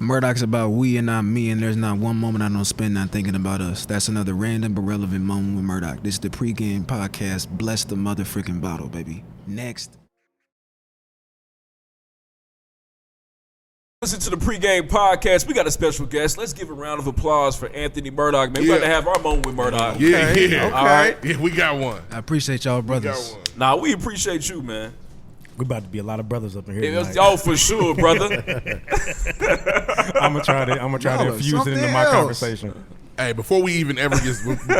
Murdock's about we and not me, and there's not one moment I don't spend not thinking about us. That's another random but relevant moment with Murdock. This is the PreGame podcast. Bless the motherfucking bottle, baby. Next. Listen to the PreGame podcast. We got a special guest. Let's give a round of applause for Anthony Murdock, man. We got to have our moment with Murdock. Yeah. Okay. All right. Yeah, we got one. I appreciate y'all, brothers. Nah, we appreciate you, man. We about to be a lot of brothers up in here. Oh, for sure, brother. I'm gonna try to infuse it into my conversation. Hey, before we even ever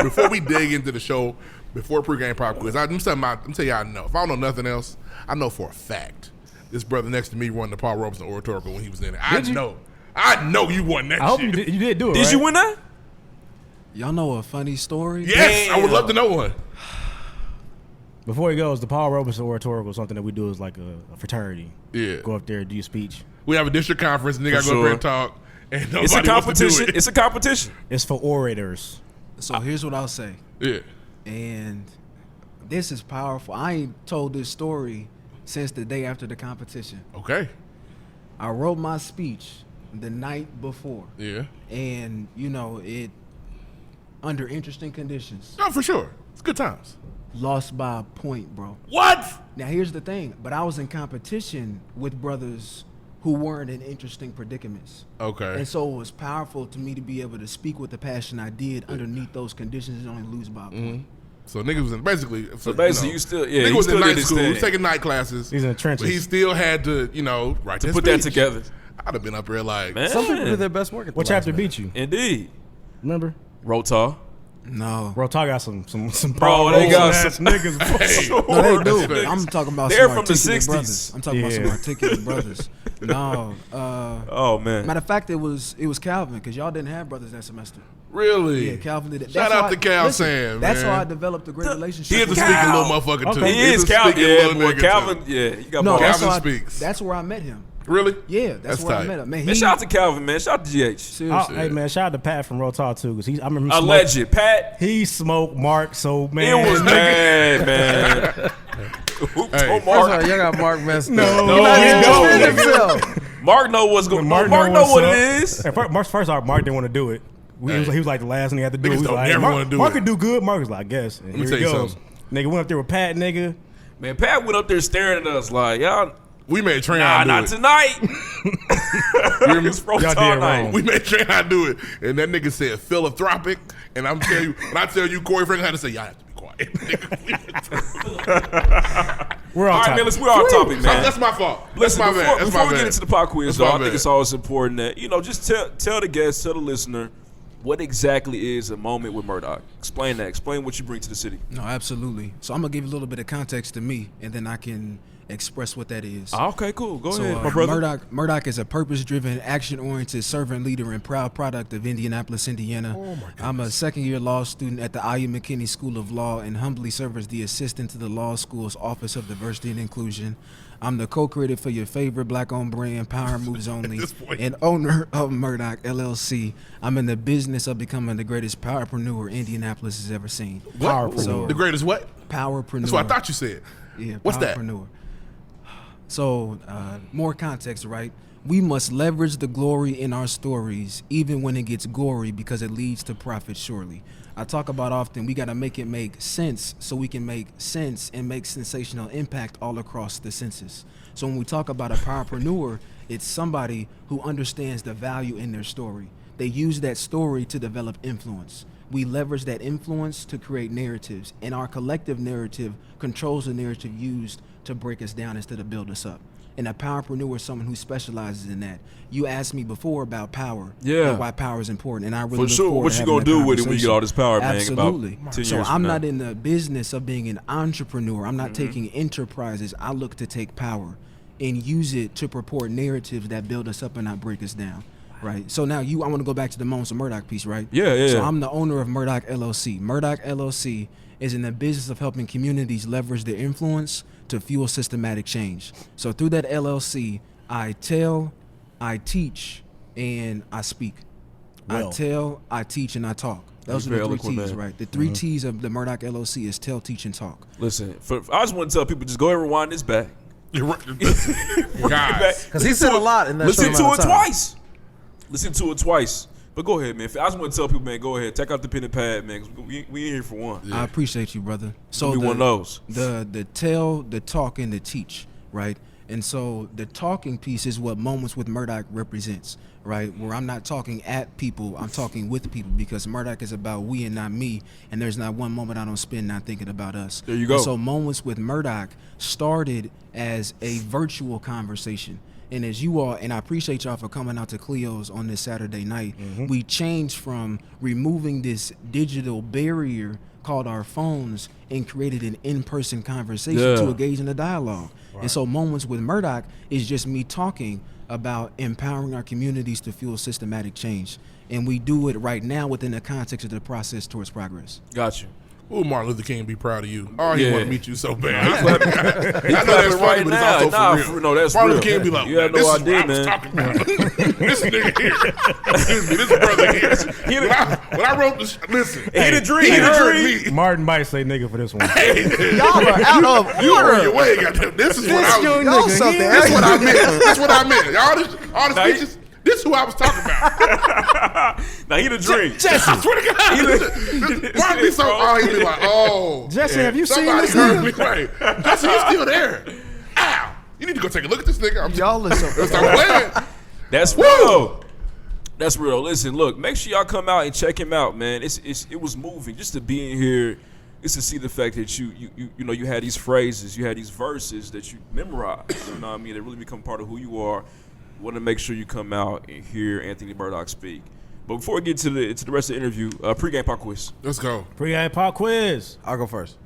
before we dig into the show, before pregame pop quiz, I'm telling you, I know. If I don't know nothing else, I know for a fact this brother next to me won the Paul Robeson Oratorical when he was in it. I know you won that. I hope shit. you did do it. Did you win that? Y'all know a funny story? Yes, I would love to know one. Before he goes, the Paul Robeson Oratorical is something that we do as like a fraternity. Yeah. Go up there, do your speech. We have a district conference, and they got to go up there and talk. And nobody It's a competition. wants to do it. It's a competition. It's for orators. So here's what I'll say. Yeah. And this is powerful. I ain't told this story since the day after the competition. Okay. I wrote my speech the night before. Yeah. And, it under interesting conditions. No, for sure. It's good times. Lost by a point, bro. What? Now, here's the thing. But I was in competition with brothers who weren't in interesting predicaments. Okay. And so it was powerful to me to be able to speak with the passion I did underneath those conditions and only lose by a point. So niggas was in basically. You still, yeah. Nigga was in night did school, his he was thing. taking night classes. He's in the trenches. But he still had to, write To that put that speech. together. I'd have been up there like, Man. Some people do their best work at the What last chapter minute. beat you? Indeed. Remember? Rotar. No. Bro, Talk got some Bro, they got ass some niggas. No, they do. That's facts. I'm talking about They're some from the articulate 60s. brothers. I'm talking about some Yeah. articulate brothers. No. Oh, man. Matter of fact, it was Calvin, because y'all didn't have brothers that semester. really? Yeah, Calvin did it. Shout That's out how to Cal listen, Sam, That's man. how I developed a great relationship. He is a with speaking Cal. little motherfucker, too. Okay. He He's is a Calvin. speaking Yeah, little boy. nigga, Calvin, too. yeah. You got No, balls. that's Calvin how speaks. That's where I met him. Really? Yeah, that's where tight. I met him. Man, Man, shout out to Calvin, man. Shout out to GH. seriously. Hey man, shout out to Pat from Rotar too, because I remember Alleged. Pat. he smoked Mark. So man, It was bad, man. Hey. First of all, y'all got Mark messed up. No, Defend we don't. himself. Mark know what's going on. Mark Mark know what up. it is. And first off, Mark didn't want to do it. He was like the last thing he had to do. Niggas He was don't like, never Mark, wanna do Mark it. could do good. Mark was like, I guess. And me here tell he you goes. something. Nigga went up there with Pat, nigga. Man, Pat went up there staring at us like, y'all, We made Trayon nah, do not it. tonight. You hear me? It's Rotar Y'all did night. wrong. We made Trayon do it. And that nigga said philanthropic. And I'm telling you, when I tell you, Corey Franklin had to say, y'all have to be quiet. We're All on right, top. man, we're off topic, man. That's my fault. Listen, That's my bad. That's before my we bad. get into the pop quiz, That's though, my I think bad. it's always important that, just tell the guest, tell the listener, what exactly is A Moment with Murdock? Explain that. Explain what you bring to the city. No, absolutely. So I'm going to give you a little bit of context to me, and then I can express what that is. Okay, cool. Go So, ahead, my brother. Murdock is a purpose-driven, action-oriented servant leader and proud product of Indianapolis, Indiana. I'm a second-year law student at the McKinney School of Law and humbly serve as the assistant to the law school's Office of Diversity and Inclusion. I'm the co-creator for your favorite black-owned brand, Power Moves Only, and owner of Murdock LLC. I'm in the business of becoming the greatest powerpreneur Indianapolis has ever seen. What? So, The greatest what? powerpreneur. That's what I thought you said. Yeah, What's that? powerpreneur. So, more context, right? We must leverage the glory in our stories, even when it gets gory, because it leads to profit surely. I talk about often, we got to make it make sense so we can make sense and make sensational impact all across the senses. So when we talk about a powerpreneur, it's somebody who understands the value in their story. They use that story to develop influence. We leverage that influence to create narratives, and our collective narrative controls the narrative used to break us down instead of build us up. And a powerpreneur is someone who specializes in that. You asked me before about power, Yeah. and why power is important, and I really For look sure. forward What to you having gonna that do with it when you get all conversation. this power, man? Absolutely. About 10 So years I'm from now. not in the business of being an entrepreneur. I'm not taking enterprises. I look to take power and use it to purport narratives that build us up and not break us down. Right. So now I want to go back to the Moments of Murdock piece, right? Yeah. So I'm the owner of Murdock LLC. Murdock LLC is in the business of helping communities leverage their influence to fuel systematic change. So through that LLC, I tell, I teach, and I speak. Well. I tell, I teach, and I talk. Those are Very the three eloquent, T's, man. right? The three T's of the Murdock LLC is tell, teach, and talk. Listen, I just want to tell people, just go ahead and rewind this back. You're right. Guys. Because he said a lot in that Listen short to amount it of time. twice. Listen to it twice. But go ahead, man. I just want to tell people, man, go ahead. Take out the pen and pad, man. 'Cause we in here for one. I appreciate you, brother. So Be one of those. The tell, the talk, and the teach, right? And so the talking piece is what Moments with Murdock represents, right? Where I'm not talking at people, I'm talking with people, because Murdock is about we and not me, and there's not one moment I don't spend not thinking about us. There you go. And so Moments with Murdock started as a virtual conversation. And as you all, and I appreciate y'all for coming out to Cleo's on this Saturday night, we changed from removing this digital barrier called our phones and created an in-person conversation to engage in a dialogue. And so Moments with Murdock is just me talking about empowering our communities to fuel systematic change. And we do it right now within the context of the process towards progress. Got you. Ooh, Martin Luther King be proud of you. Oh, he Yeah. want to meet you so bad. He's I know that's funny, right but now. it's also for real. No, that's Martin real. Luther King be like, You have this no is idea, what I was man. talking about. This nigga here. Excuse me, this brother here. When I wrote this, listen. He the dream. He He the heard dream. me. Martin might say nigga for this one. Y'all are out of You were on your order. way, goddamn. This is what I was. Y'all something. This is what I meant. That's what I meant. All the speeches. This is who I was talking about. Now he the dream. I swear to God. Martin be so. Oh, he be like, oh. Jesse, have you seen Somebody this heard nigga? me. Right. Jesse, he's still there. Ow. You need to go take a look at this nigga. I'm Y'all listen. Stop playing. That's real. That's real. Listen, look, make sure y'all come out and check him out, man. It was moving just to be in here. It's to see the fact that you know you had these phrases, you had these verses that you memorized. You know what I mean? They really become part of who you are. Want to make sure you come out and hear Anthony Murdock speak. But before we get to the rest of the interview, pregame pop quiz. Let's go. Pre-game pop quiz. I'll go first.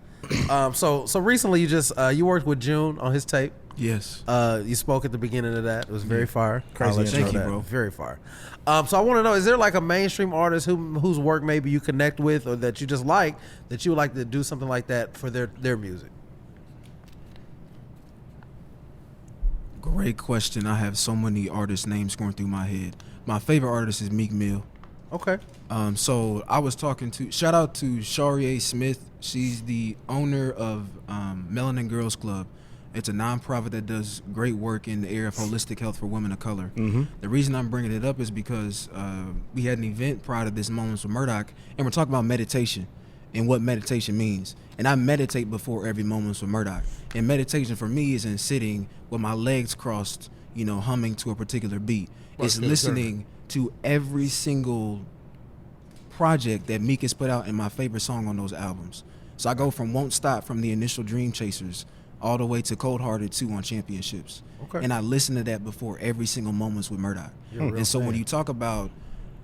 So recently you just you worked with June on his tape. Yes. You spoke at the beginning of that. It was very fire. Crazy. I'll let Thank know you, that. bro. Very fire. So I want to know, is there like a mainstream artist whose work maybe you connect with or that you just like, that you would like to do something like that for their music? Great question. I have so many artist names going through my head. My favorite artist is Meek Mill. Okay. So I was talking to, shout out to Shariah Smith. She's the owner of Melanin Girls Club. It's a nonprofit that does great work in the area of holistic health for women of color. The reason I'm bringing it up is because we had an event prior to this Moments with Murdock, and we're talking about meditation and what meditation means. And I meditate before every Moments with Murdock. And meditation for me isn't sitting with my legs crossed, you know, humming to a particular beat. It's listening to every single project that Meek has put out and my favorite song on those albums. So I go from Won't Stop from the initial Dream Chasers all the way to Cold Hearted 2 on Championships. Okay. And I listen to that before every single Moments with Murdock. And so when you talk about,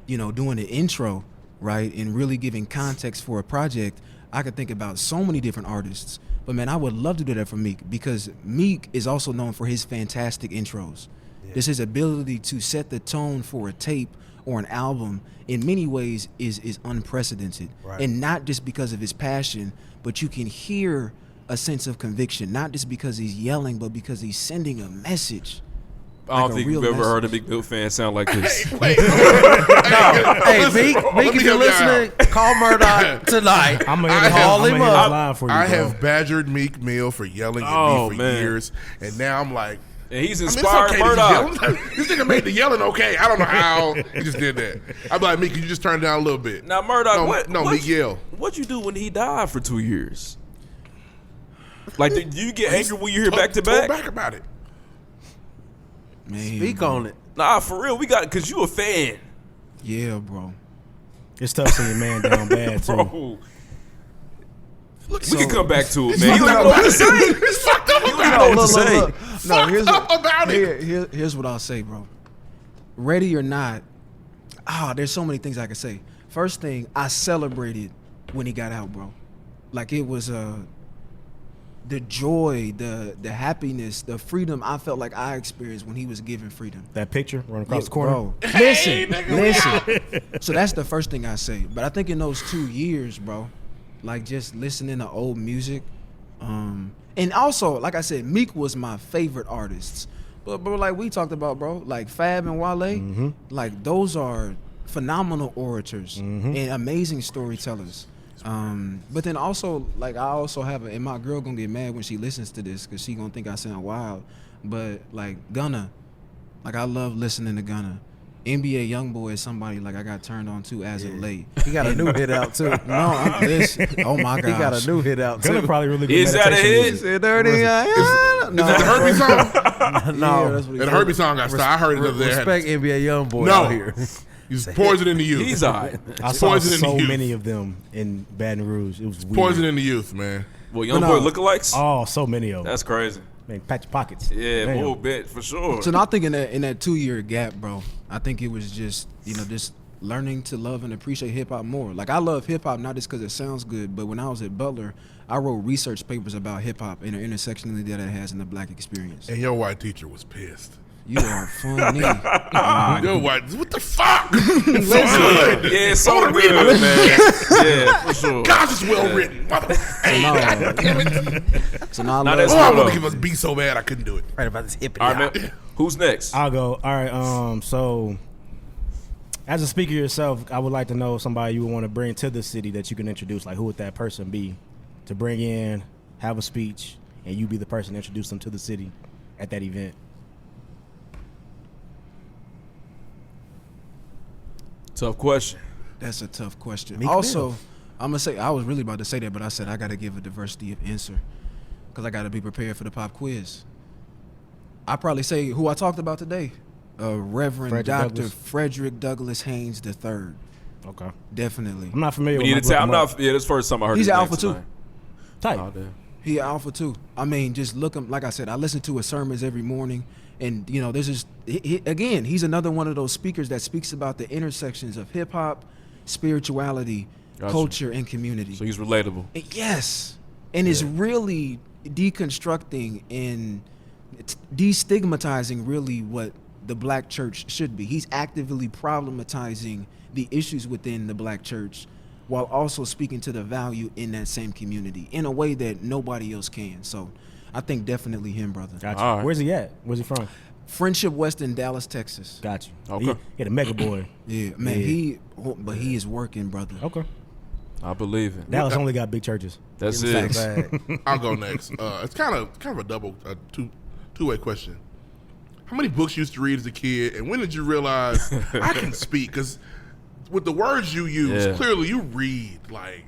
you know, doing the intro, right, and really giving context for a project, I could think about so many different artists. But man, I would love to do that for Meek, because Meek is also known for his fantastic intros. This his ability to set the tone for a tape or an album in many ways is unprecedented. Right. And not just because of his passion, but you can hear a sense of conviction, not just because he's yelling, but because he's sending a message. I don't Like a think real you've ever heard a message. Meek Mill fan sound like this. Wait. Hey, Meek, let if me you're help you out. listening, call Murdock tonight. I'm gonna I hit call him his up. line for you, I bro. have badgered Meek Mill for yelling at Oh, me for man. years, and now I'm like, And he's I mean, it's inspired okay that he's Murdock. yelling. This nigga made the yelling okay. I don't know how he just did that. I'm like, Meek, can you just turn it down a little bit? Now Murdock, No, Meek yell. What'd you do when he died for 2 years? Like, do you get angry when you hear back to Talk back? back about it. Man, Speak bro. on it. Nah, for real, we got because you a fan, Yeah, bro. It's tough seeing your man down bad too. bro. We So- can come back to it, man. You fucked don't up know what about to it. say. It's fucked up You about don't know it. what to say. No, Fucked up about it. here's what I'll say, bro. Ready or not, there's so many things I can say. First thing, I celebrated when he got out, bro. Like it was the joy, the happiness, the freedom I felt like I experienced when he was given freedom. That picture running across Yeah, the corner. bro. Listen. So that's the first thing I say. But I think in those 2 years, bro, like just listening to old music, and also, like I said, Meek was my favorite artists. But like we talked about, bro, like Fab and Wale, like those are phenomenal orators and amazing storytellers. But then also, like I also have and my girl gonna get mad when she listens to this because she gonna think I sound wild. But like Gunna, like I love listening to Gunna. NBA YoungBoy is somebody like I got turned on to as of late. He got a new hit out too. No, oh my gosh. He got a new hit out Gunna too. probably really good. Is that a hit? Is that the Herbie song? No, that's what he And the said. Herbie song got started. I heard it the other day. Respect NBA YoungBoy No. out here. He's poison in the youth. He's all right. I saw Poison in the so youth. many of them in Baton Rouge. It was weird. Poison in the youth, man. Well, young But boy no. lookalikes? Oh, so many of them. That's crazy. Man, pat your pockets. Yeah, a Damn. little bit, for sure. So I think in that 2-year gap, bro, I think it was just, just learning to love and appreciate hip hop more. Like I love hip hop not just because it sounds good, but when I was at Butler, I wrote research papers about hip hop and the intersectionality that it has in the black experience. And your white teacher was pissed. You are funny. Your white, what the fuck? Yeah, it's so wanna good, read it. man. Yeah, for sure. Gosh, it's well written. So now I Now love that's Oh, I Hold want on. to give us beat so bad I couldn't do it. Right about this hip All and right, man. Who's next? I'll go. All right. So, as a speaker yourself, I would like to know somebody you would want to bring to the city that you can introduce. Like, who would that person be to bring in, have a speech, and you be the person to introduce them to the city at that event? Tough question. That's a tough question. Meek Also, Mill. I'm gonna say I was really about to say that, but I said I got to give a diversity of answer because I got to be prepared for the pop quiz. I probably say who I talked about today, Reverend Frederick Dr. Douglass. Frederick Douglass Haynes III. Okay. Definitely. I'm not familiar We with need him. to tell. I'm not. Yeah, this is the first time I heard. He's his name Alpha too. tonight. Type. Oh, damn. He alpha too. I mean, just look him. Like I said, I listen to his sermons every morning, and there's just again, he's another one of those speakers that speaks about the intersections of hip hop, spirituality, Gotcha. culture, and community. So he's relatable. Yes, and it's really deconstructing and destigmatizing really what the black church should be. He's actively problematizing the issues within the black church while also speaking to the value in that same community in a way that nobody else can. So I think definitely him, brother. Gotcha. All right. Where's he at? Where's he from? Friendship West in Dallas, Texas. Got you. Okay. He the mega boy. Yeah, man, Yeah. but he is working, brother. Okay. I believe it. Dallas only got big churches. That's Facts. it. I'll go next. It's kind of a two-way question. How many books you used to read as a kid, and when did you realize I can speak? Because with the words you use, Yeah. clearly you read like.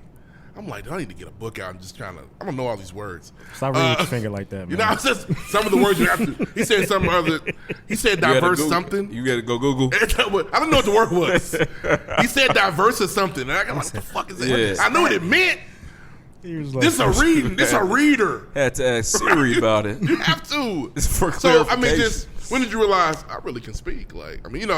I'm like, I need to get a book out and just kind of. I don't know all these words. Stop reading with your finger like that, man. You know, it's just some of the words you have to. He said some other. He said You gotta diverse Google- something. You got to go Google. I don't know what the word was. He said diverse or something. And I got what the fuck is that? Yeah. I knew what it meant. He was like, This a reading. This a reader. Had to ask Siri about it. You have to. It's for So I mean, clarification. just when did you realize I really can speak? Like, I mean,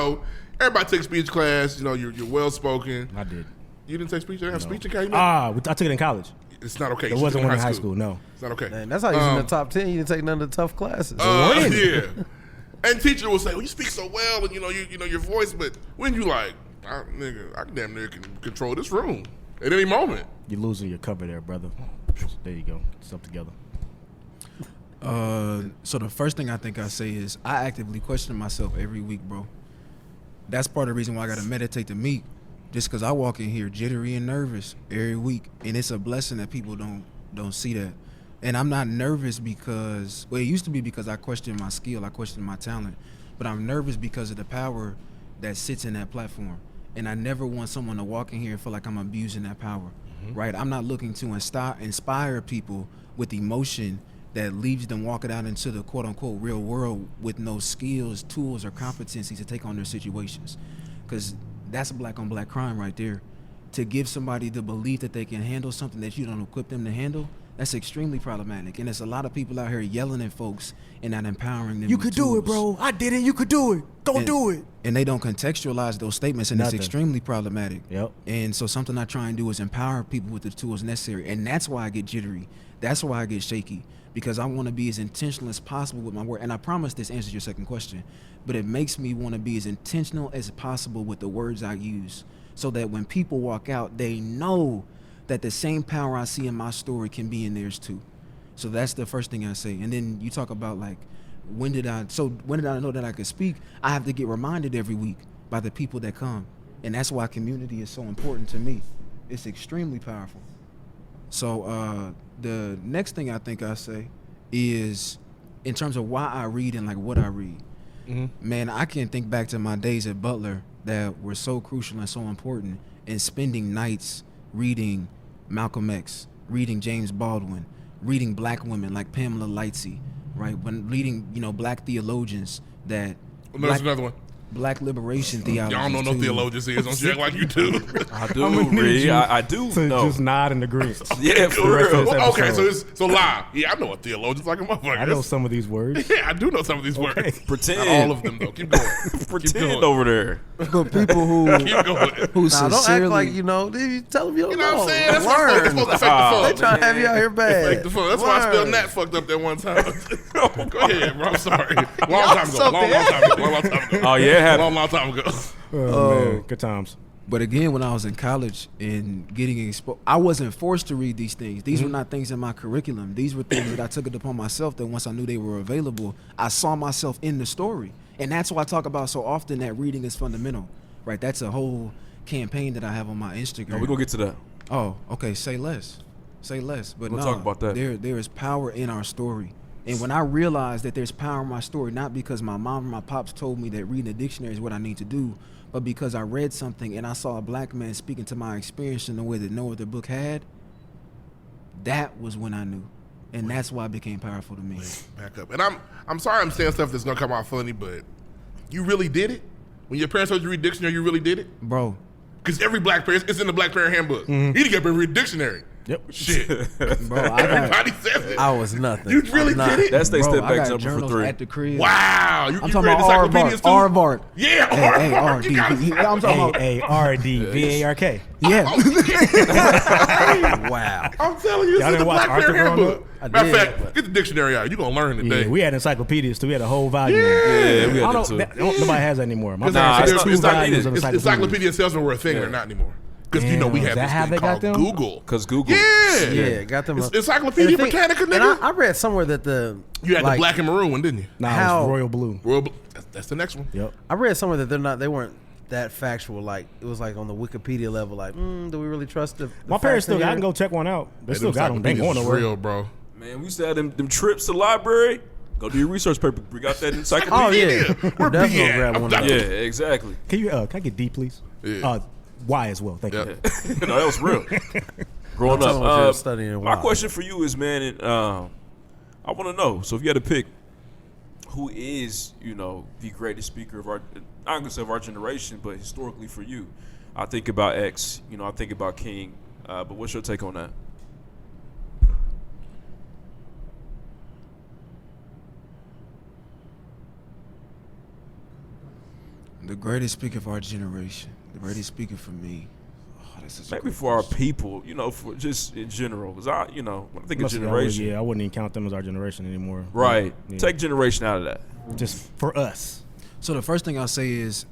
everybody takes speech class. You're well spoken. I did. You didn't take speech. You didn't have speech in Calumet. I took it in college. It's not okay. There wasn't one in high school. No. It's not okay. Man, that's how you was in the top 10. You didn't take none of the tough classes. Yeah. And teacher will say, "Well, you speak so well, and you know your voice." But when you like, I damn near can control this room at any moment. You're losing your cover there, brother. There you go. Stuff together. So the first thing I think I say is I actively question myself every week, bro. That's part of the reason why I gotta meditate to Meek, just because I walk in here jittery and nervous every week, and it's a blessing that people don't see that. And I'm not nervous because, well, it used to be because I questioned my skill, I questioned my talent, but I'm nervous because of the power that sits in that platform. And I never want someone to walk in here and feel like I'm abusing that power, right? I'm not looking to inspire people with emotion that leaves them walking out into the quote-unquote real world with no skills, tools, or competencies to take on their situations. Because that's black on black crime right there. To give somebody the belief that they can handle something that you don't equip them to handle, that's extremely problematic. And there's a lot of people out here yelling at folks and not empowering them. You with could do it, tools. bro. I did it. You could do it. Go do it. And they don't contextualize those statements, and Nothing. it's extremely problematic. Yep. And so something I try and do is empower people with the tools necessary. And that's why I get jittery. That's why I get shaky, because I want to be as intentional as possible with my work. And I promise this answers your second question, but it makes me want to be as intentional as possible with the words I use, so that when people walk out, they know that the same power I see in my story can be in theirs too. So that's the first thing I say. And then you talk about like, when did I know that I could speak? I have to get reminded every week by the people that come. And that's why community is so important to me. It's extremely powerful. So the next thing I think I say is, in terms of why I read and like what I read, man, I can think back to my days at Butler that were so crucial and so important, and spending nights reading Malcolm X, reading James Baldwin, reading black women like Pamela Lightsey, right? When reading, black theologians that There's another one. black liberation theology. Y'all don't know no theologians is. Don't you act like you do. I do, Reed. I do So know. just nod in agreement. Yeah, for real. Well, okay, so lie. Yeah, I know a theologian's like a motherfucker. I know some of these words. Yeah, I do know some of these Okay. words. Pretend. Not all of them though. Keep going. Pretend over there. But people who Keep going. who Nah, don't act sincerely like you know. You tell them you don't You know what I'm know. saying? That's why it's supposed to affect the fun. They trying to have you out here bad. Affect the fun. That's why I spelled Learn. Nat fucked up that one time. Go ahead, bro. I'm sorry. Long time ago. Long time ago. Oh, yeah, it happened. Long time ago. Oh, man, good times. But again, when I was in college and getting exposed, I wasn't forced to read these things. These were not things in my curriculum. These were things that I took it upon myself that once I knew they were available, I saw myself in the story. And that's why I talk about so often that reading is fundamental, right? That's a whole campaign that I have on my Instagram. No, we're going to get to that. Oh, okay. Say less. Say less. But We'll no, talk about that. There is power in our story. And when I realized that there's power in my story, not because my mom or my pops told me that reading a dictionary is what I need to do, but because I read something and I saw a black man speaking to my experience in a way that no other book had, that was when I knew. And that's why it became powerful to me. Back up. And I'm sorry I'm saying stuff that's gonna come out funny, but you really did it? When your parents told you to read dictionary, you really did it? Bro. Because every black parent, it's in the black parent handbook. You need to get up and read dictionary. Yep. Shit. Bro, I got, Everybody says it. I was nothing. You really I'm not. did it? That's they bro, step I back got jumper for journals 3. at the crib. Wow. You I'm talking read about encyclopedias too? Aardvark. Yeah, Hey, Aardvark. You got A-R-D. I'm talking about, A-A-R-D-V-A-R-K. yeah. Wow. I'm telling you, this Y'all is the didn't watch black Arthur parent growing handbook. I Matter of did, fact, but- get the dictionary out. You're going to learn today. Yeah, we had encyclopedias too. We had a whole volume. Yeah. Yeah, we I had don't that too. nobody has that anymore. My Nah, parents it's had not- 2 it's not volumes needed. of It's encyclopedia salesmen were a thing. Yeah. They're not anymore. Because we Damn, have is that this how thing they got called them? Google. Because Google. Yeah. Yeah, got them. It's Encyclopedia And the thing- Britannica, and nigga. I read somewhere that You had like, the black and maroon one, didn't you? Nah, it How- was Royal Blue. That's the next one. Yep. I read somewhere that they weren't that factual. Like it was like on the Wikipedia level. Like, do we really trust the My parents facts in still got. I here? can go check one out. They Hey, still got them. They ain't going encyclopedias is nowhere. real, bro. Man, we used to have them trips to the library. Go do your research paper. We got that Oh encyclopedia. yeah, Where we're definitely B gonna at? grab I'm one. done. Of Yeah, those. exactly. Can I get D, please? Yeah. Y as well. Thank Yeah. you. No, that was real. Growing Tell them what you're up, studying. my Why. question for you is, man, and, I want to know. So, if you had to pick, who is the greatest speaker of our, not gonna say of our generation, but historically for you? I think about X. I think about King. But what's your take on that? The greatest speaker of our generation. The greatest speaker for me. Oh, that's such a Maybe great for our question. people, for just in general. Because when I think of Mostly, generation, I wouldn't even count them as our generation anymore. right? Yeah. Take generation out of that. Just for us. So the first thing I'll say is,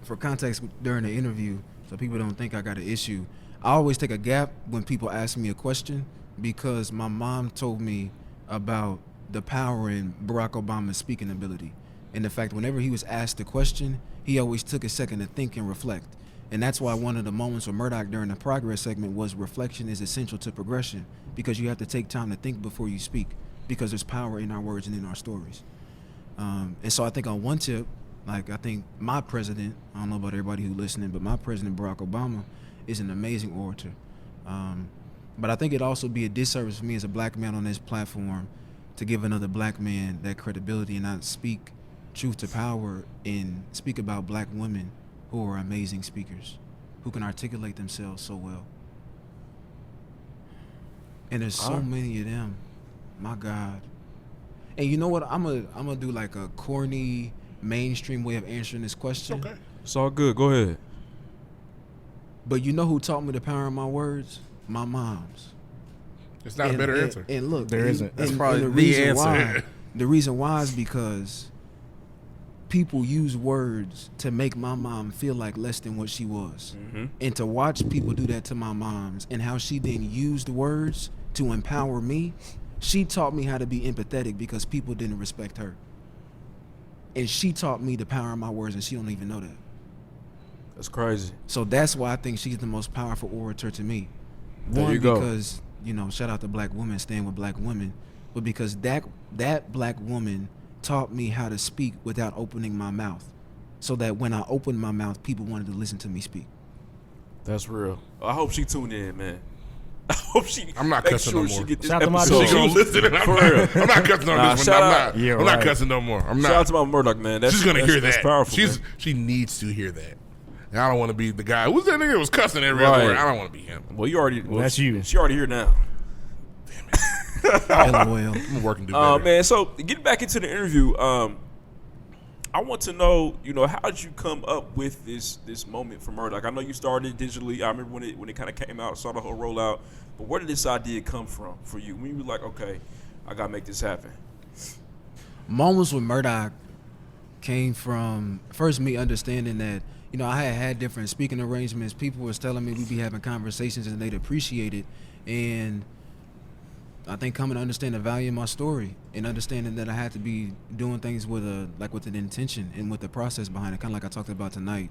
for context during the interview, so people don't think I got an issue, I always take a gap when people ask me a question because my mom told me about the power in Barack Obama's speaking ability. And the fact whenever he was asked a question, he always took a second to think and reflect. And that's why one of the moments with Murdock during the progress segment was reflection is essential to progression, because you have to take time to think before you speak, because there's power in our words and in our stories. And so I think on one tip, I think my president, I don't know about everybody who's listening, but my president, Barack Obama, is an amazing orator. But I think it'd also be a disservice for me as a black man on this platform to give another black man that credibility and not speak truth to power and speak about black women who are amazing speakers, who can articulate themselves so well. And there's so many of them. My God. And you know what? I'm gonna do like a corny mainstream way of answering this question. Okay. It's all good. Go ahead. But you know who taught me the power of my words? My moms. It's not a better answer. And look, There isn't. That's probably the the reason answer. why. The reason why is because people use words to make my mom feel like less than what she was. And to watch people do that to my moms and how she then used words to empower me, she taught me how to be empathetic because people didn't respect her. And she taught me the power of my words, and she don't even know that. That's crazy. So that's why I think she's the most powerful orator to me. There One, you go. because, shout out to black women, staying with black women, but because that black woman taught me how to speak without opening my mouth, so that when I opened my mouth, people wanted to listen to me speak. That's real. I hope she tuned in, man. I hope she. I'm not make cussing sure no she more. get this Shout out to my episode. She gonna listen. And For real. I'm not cussing on Nah, this shout one. out. Yeah, I'm not right. cussing no more. I'm Shout out not. to my Murdock, man. That's, She's gonna hear that's that. powerful. Man. She needs to hear that. And I don't want to be the guy. Who's that nigga that was cussing every other Right. word? I don't want to be him. Well, you already. Well, that's you. She already here now. LOL. I'm working to do better. Man, so getting back into the interview, I want to know, how did you come up with this moment for Murdock? I know you started digitally. I remember when it kind of came out, saw the whole rollout. But where did this idea come from for you? When you were like, okay, I gotta make this happen. Moments with Murdock came from first me understanding that I had different speaking arrangements. People was telling me we'd be having conversations and they'd appreciate it, and I think coming to understand the value of my story and understanding that I had to be doing things with an intention and with the process behind it, kind of like I talked about tonight.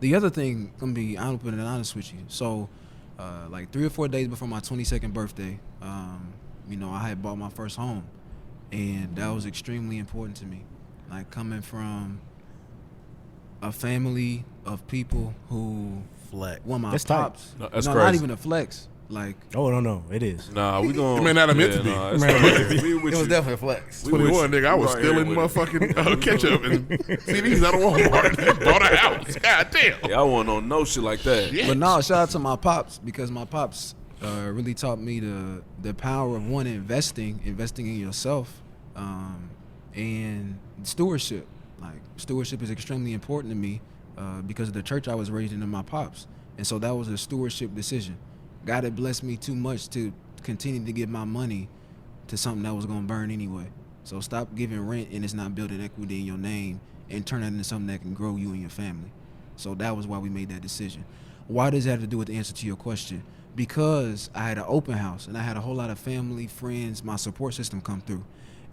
The other thing, I'm gonna be open and honest with you. So, like 3 or 4 days before my 22nd birthday, I had bought my first home, and that was extremely important to me. Like coming from a family of people who Flex. my That's tight. pops. No, that's not crazy. even a flex. Like Oh no, it is. Nah, we going. It may not have meant to be. Nah, It may not have we with It was you. definitely a flex. We with 21, you. nigga. I was Right here stealing with it. motherfucking ketchup and CDs out of Walmart. Bought a house. God damn. Yeah, I want on no shit like that. Yeah. But no, shout out to my pops, because my pops really taught me the power of investing in yourself, and stewardship. Like stewardship is extremely important to me because of the church I was raised in and my pops, and so that was a stewardship decision. God had blessed me too much to continue to give my money to something that was gonna burn anyway. So stop giving rent and it's not building equity in your name, and turn that into something that can grow you and your family. So that was why we made that decision. Why does that have to do with the answer to your question? Because I had an open house and I had a whole lot of family, friends, my support system come through.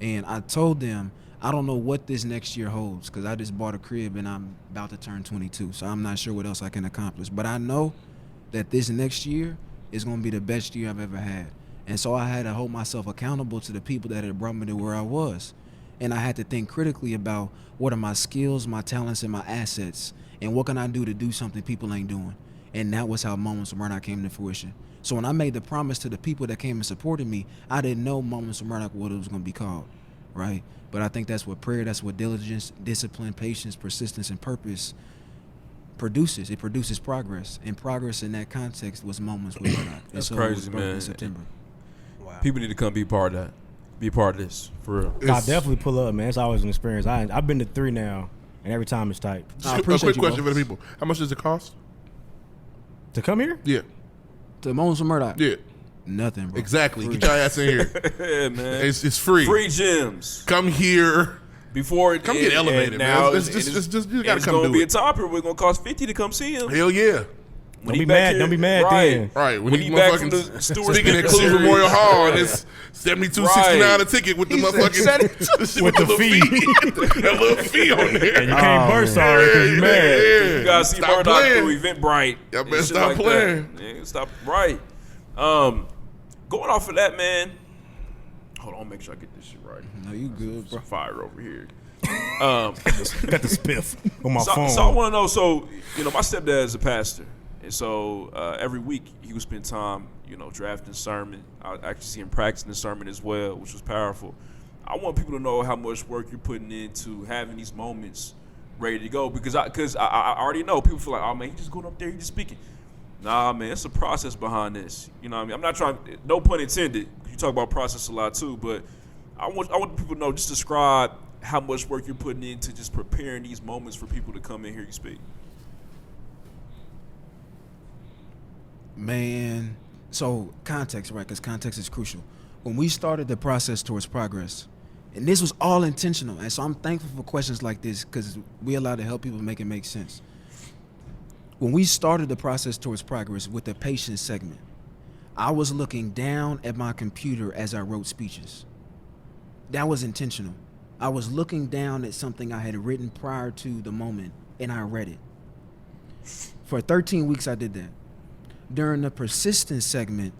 And I told them, I don't know what this next year holds, because I just bought a crib and I'm about to turn 22. So I'm not sure what else I can accomplish. But I know that this next year is going to be the best year I've ever had. And so I had to hold myself accountable to the people that had brought me to where I was. And I had to think critically about what are my skills, my talents, and my assets, and what can I do to do something people ain't doing. And that was how Moments with Murdock came to fruition. So when I made the promise to the people that came and supported me, I didn't know Moments with Murdock what it was going to be called, right? But I think that's what prayer, that's what diligence, discipline, patience, persistence, and purpose produces. It produces progress, and progress in that context was Moments with Murdock. That's and so it was crazy, birthed man. in September. Wow. People need to come be part of that. Be part of this for real. I definitely pull up, man. It's always an experience. I've been to 3 now, and every time it's tight. I A appreciate quick you, question bro. for the people. How much does it cost? To come here? Yeah. The Moments with Murdock, Yeah. nothing, bro. Exactly. Free. Get your ass in here. Yeah, man. It's free. Free gyms Come here. before it. Come get elevated, man. now It's just you gotta it's come gonna do be it. a topper. We're gonna cost $50 to come see him. Hell yeah. When Don't he be back mad. here- Don't be mad right. then. Right. When he back from the Stewart speaking at Speaker Clues Series. Memorial Hall, and it's $72.69 a ticket with the motherfucking With the little fee. that little fee on there. And you can't burst already because you mad. You guys see Stop Murdock playing. through Eventbrite. Y'all and better shit stop like playing. That. Yeah, stop. Right. Going off of that, man. Hold on, make sure I get this shit right. No, you good, bro. Some fire over here. Got the spiff on my phone. So I want to know. So my stepdad is a pastor, and so every week he would spend time, drafting sermon. I actually see him practicing the sermon as well, which was powerful. I want people to know how much work you're putting into having these moments ready to go, because I already know people feel like, oh man, he just going up there, he just speaking. Nah, man, it's a process behind this. You know what I mean? I'm not trying, no pun intended. You talk about process a lot too, but I want people to know, just describe how much work you're putting into just preparing these moments for people to come in here and speak. Man, so context, right? Because context is crucial. When we started the process towards progress, and this was all intentional, and so I'm thankful for questions like this, because we allowed to help people make it make sense. When we started the process towards progress with the patience segment, I was looking down at my computer as I wrote speeches. That was intentional. I was looking down at something I had written prior to the moment, and I read it. For 13 weeks, I did that. During the persistence segment,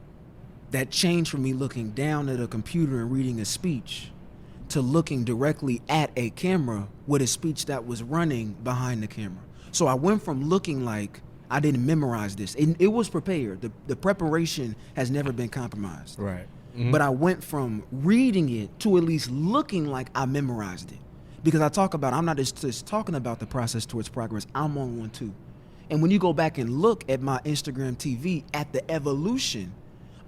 that changed from me looking down at a computer and reading a speech to looking directly at a camera with a speech that was running behind the camera. So I went from looking like I didn't memorize this. It was prepared. The preparation has never been compromised. Right. But I went from reading it to at least looking like I memorized it. Because I'm not just talking about the process towards progress. I'm on one too. And when you go back and look at my Instagram TV at the evolution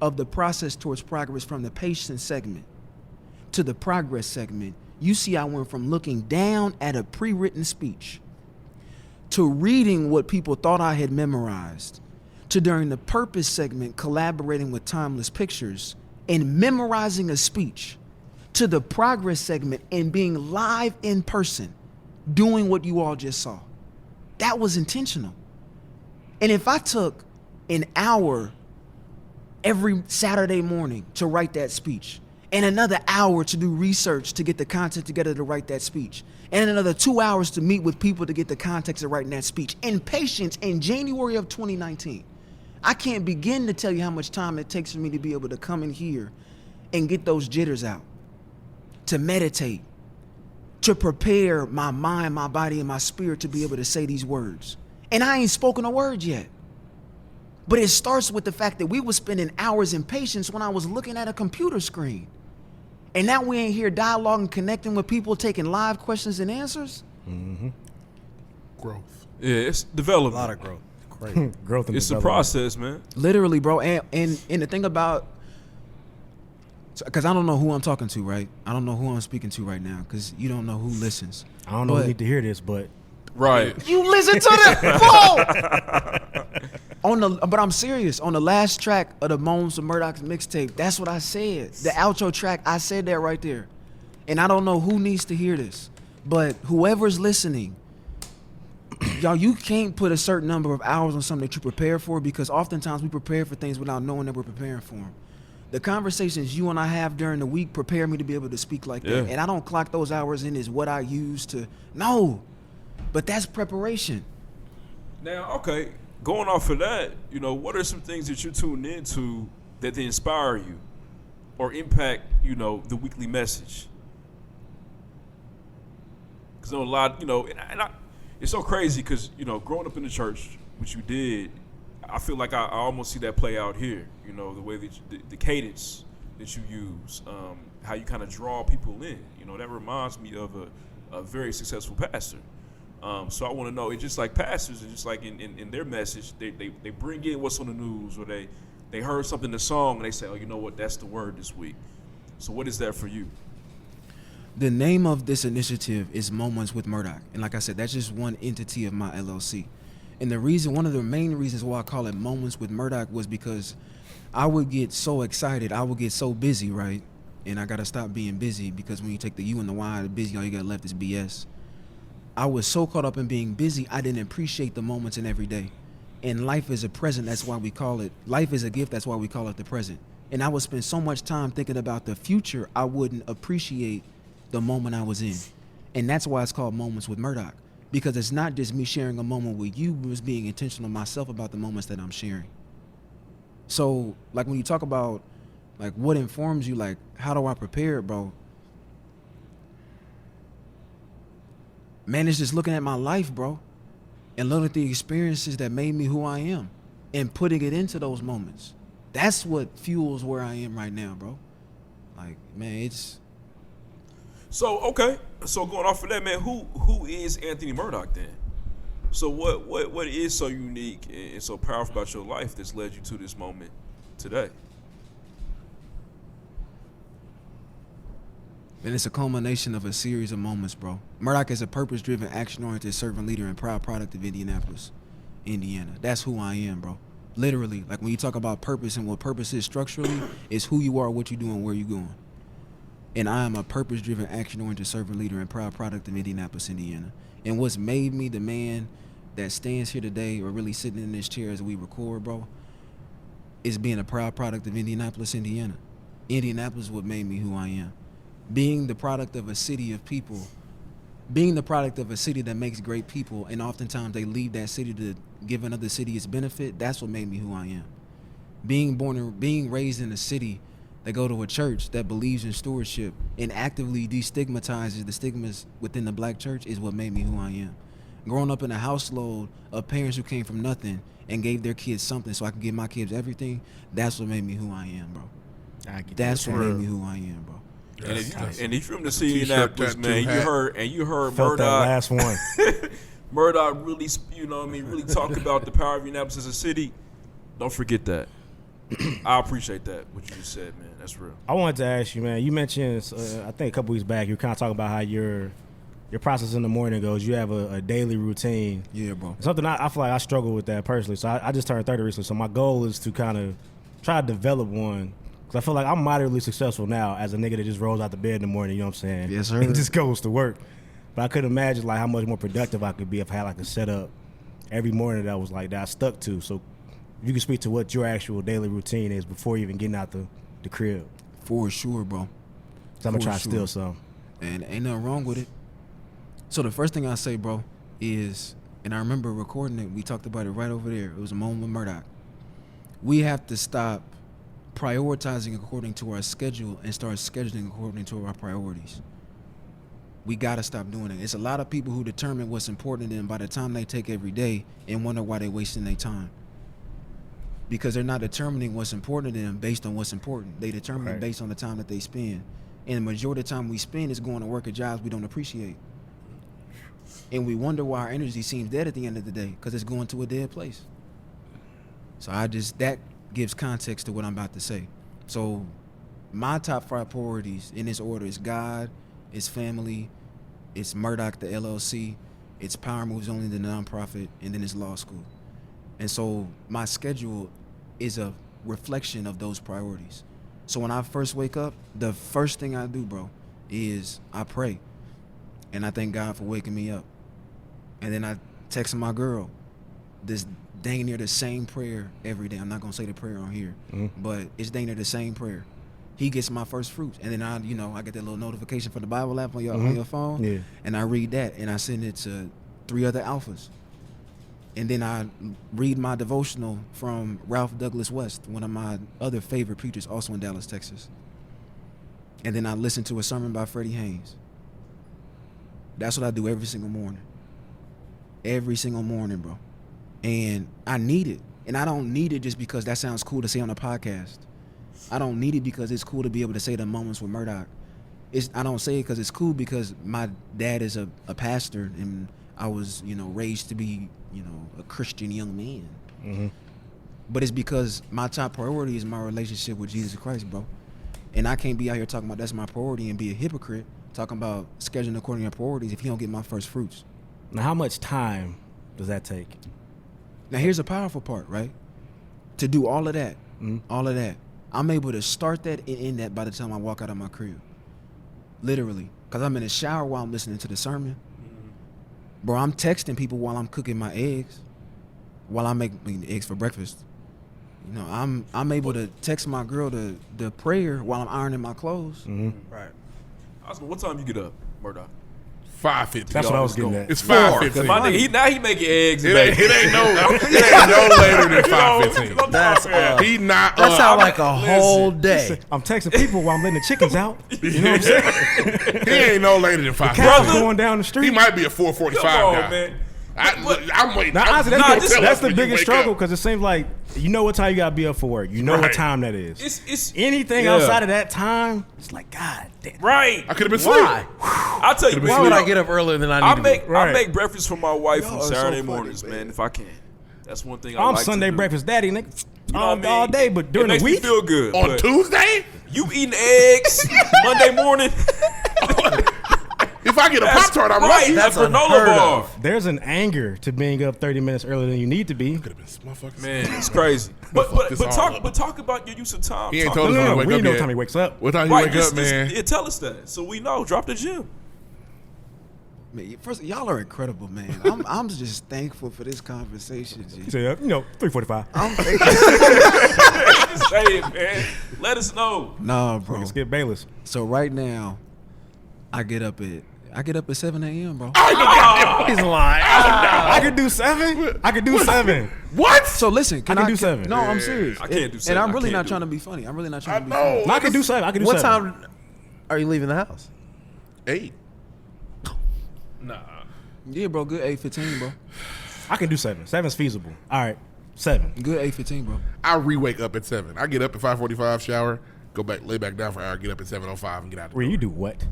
of the process towards progress from the patience segment to the progress segment, you see I went from looking down at a pre-written speech to reading what people thought I had memorized to during the purpose segment collaborating with timeless pictures and memorizing a speech to the progress segment and being live in person doing what you all just saw. That was intentional. And if I took an hour every Saturday morning to write that speech and another hour to do research to get the content together to write that speech and another 2 hours to meet with people to get the context of writing that speech in patience in January of 2019, I can't begin to tell you how much time it takes for me to be able to come in here and get those jitters out, to meditate, to prepare my mind, my body, and my spirit to be able to say these words. And I ain't spoken a word yet. But it starts with the fact that we were spending hours in patience when I was looking at a computer screen. And now we ain't here dialoguing, connecting with people, taking live questions and answers. Mm-hmm. Growth. Yeah, it's development. A lot of growth. Crazy. Growth and It's a development. process, man. Literally, bro. And the thing about, because I don't know who I'm talking to, right? I don't know who I'm speaking to right now, because you don't know who listens. I don't know But- who need to hear this, but Right. You listen to the but I'm serious. On the last track of the Moments with Murdock's mixtape, that's what I said. The outro track, I said that right there. And I don't know who needs to hear this, but whoever's listening, y'all, you can't put a certain number of hours on something that you prepare for, because oftentimes we prepare for things without knowing that we're preparing for them. The conversations you and I have during the week prepare me to be able to speak like that. And I don't clock those hours in as what I use to, no. But that's preparation. Now, okay, going off of that, you know, what are some things that you're tuned into that they inspire you or impact, you know, the weekly message? Because I know a lot, you know, it's so crazy because, you know, growing up in the church, which you did, I feel like I almost see that play out here. You know, the way that the cadence that you use, how you kind of draw people in. You know, that reminds me of a very successful pastor. So I want to know, it's just like pastors, and just like in their message, they bring in what's on the news, or they heard something in the song and they say, oh, you know what, that's the word this week. So what is that for you? The name of this initiative is Moments with Murdock. And like I said, that's just one entity of my LLC. And one of the main reasons why I call it Moments with Murdock was because I would get so excited. I would get so busy, right? And I got to stop being busy, because when you take the U and the Y, the busy, all you got left is BS. I was so caught up in being busy, I didn't appreciate the moments in every day. And life is a present, that's why we call it. Life is a gift, that's why we call it the present. And I would spend so much time thinking about the future, I wouldn't appreciate the moment I was in. And that's why it's called Moments with Murdock. Because it's not just me sharing a moment with you, but it's being intentional myself about the moments that I'm sharing. So, like, when you talk about, like, what informs you, like, how do I prepare, bro? Man, it's just looking at my life, bro, and looking at the experiences that made me who I am and putting it into those moments. That's what fuels where I am right now, bro. Like, man, it's... So, okay. So going off of that, man, who is Anthony Murdock then? So what is so unique and so powerful about your life that's led you to this moment today? And it's a culmination of a series of moments, bro. Murdock is a purpose-driven, action-oriented servant leader and proud product of Indianapolis, Indiana. That's who I am, bro. Literally, like when you talk about purpose and what purpose is structurally, it's who you are, what you do, and where you going. And I am a purpose-driven, action-oriented servant leader and proud product of Indianapolis, Indiana. And what's made me the man that stands here today, or really sitting in this chair as we record, bro, is being a proud product of Indianapolis, Indiana. Indianapolis is what made me who I am. Being the product of a city of people, being the product of a city that makes great people, and oftentimes they leave that city to give another city its benefit, that's what made me who I am. Being raised in a city They go to a church that believes in stewardship and actively destigmatizes the stigmas within the black church is what made me who I am. Growing up in a household of parents who came from nothing and gave their kids something so I can give my kids everything, that's what made me who I am, bro. That's what made me who I am, bro. And if you're from the city of Indianapolis, man, you heard Felt that Murdock. last one. Murdock really, really talk about the power of Indianapolis as a city. Don't forget that. I appreciate that, what you just said, man. That's real. I wanted to ask you, man. You mentioned, I think a couple weeks back, you were kind of talking about how your process in the morning goes. You have a daily routine. Yeah, bro. Something I feel like I struggle with that personally. So I just turned 30 recently. So my goal is to kind of try to develop one. Because I feel like I'm moderately successful now as a nigga that just rolls out the bed in the morning, you know what I'm saying? Yes, sir. And just goes to work. But I couldn't imagine like how much more productive I could be if I had like a setup every morning that was like that I stuck to. So if you can speak to what your actual daily routine is before even getting out the crib. For sure, bro. So I'm going to try For to steal some. And ain't nothing wrong with it. So the first thing I say, bro, is, and I remember recording it, we talked about it right over there. It was A Moment with Murdock. We have to stop prioritizing according to our schedule and start scheduling according to our priorities. We got to stop doing it. It's a lot of people who determine what's important to them by the time they take every day and wonder why they're wasting their time. Because they're not determining what's important to them based on what's important. They determine it based on the time that they spend. And the majority of the time we spend is going to work at jobs we don't appreciate. And we wonder why our energy seems dead at the end of the day, because it's going to a dead place. So that gives context to what I'm about to say. So my top 5 priorities in this order is God, it's family, it's Murdock the LLC, it's Power Moves Only the nonprofit, and then it's law school. And so my schedule is a reflection of those priorities. So when I first wake up, the first thing I do, bro, is I pray. And I thank God for waking me up. And then I text my girl this dang near the same prayer every day. I'm not going to say the prayer on here, but it's dang near the same prayer. He gets my first fruits. And then I get that little notification for the Bible app on your phone. Yeah. And I read that and I send it to 3 other alphas. And then I read my devotional from Ralph Douglas West, one of my other favorite preachers, also in Dallas, Texas. And then I listen to a sermon by Freddie Haynes. That's what I do every single morning. Every single morning, bro. And I need it. And I don't need it just because that sounds cool to say on a podcast. I don't need it because it's cool to be able to say the moments with Murdock. I don't say it because it's cool because my dad is a pastor and I was, raised to be, a Christian young man. Mm-hmm. But it's because my top priority is my relationship with Jesus Christ, bro. And I can't be out here talking about that's my priority and be a hypocrite talking about scheduling according to priorities if you don't get my first fruits. Now, how much time does that take? Now, here's the powerful part, right? To do all of that, I'm able to start that and end that by the time I walk out of my crib. Literally. Because I'm in the shower while I'm listening to the sermon. Bro, I'm texting people while I'm cooking my eggs, while I'm making eggs for breakfast. I'm able to text my girl the prayer while I'm ironing my clothes. Mm-hmm. Right. Oscar, what time you get up, Murdock? 5:50. That's what I was getting at. It's 5:50. My nigga, he making eggs. It ain't no later than 5:15. That sounds like a whole day. I'm texting people while I'm letting the chickens out. You know what I'm saying? He ain't no later than 5:15. Cows going down the street. He might be a 4:45 guy. Man. I'm waiting. Now, honestly, that's the biggest struggle because it seems like you know what time you gotta be up for work. You know what time that is. It's anything outside of that time. It's like God damn. Right. I could have been sleeping. I'll tell you. Why would I get up earlier than I need to be? I make breakfast for my wife on Saturday mornings, man. If I can, that's one thing I like. I'm Sunday breakfast daddy, nigga. You all day, but during the week, me feel good. On Tuesday, you eating eggs Monday morning. If I get a Pop-Tart, I'm right. lucky. That's a granola bar. There's an anger to being up 30 minutes earlier than you need to be. Could have been motherfuckers. Man, it's crazy. but talk about your use of time. He ain't told us when he wake up. We know what time he wakes up. What time you wake up, man? Tell us that so we know. Drop the gym. Man, first, y'all are incredible, man. I'm just thankful for this conversation, G. You say, 3:45. Just say it, man. Let us know. Nah, bro. Skip Bayless. So right now, I get up at I get up at 7 a.m., bro. He's lying. I could do 7. I could do 7. What? So listen, I can do 7. No, I'm serious. I can't do 7. And I'm I really can't not do trying it. to be funny. I'm really not trying I to be know. funny. No, I can do 7. I can do What 7. time are you leaving the house? 8. Yeah, bro. Good 8:15, bro. I can do 7. 7's feasible. All right, 7. Good 8:15, bro. I re-wake up at 7. I get up at 5:45, shower, go back, lay back down for an hour, get up at 7:05 and get out. Where you do what?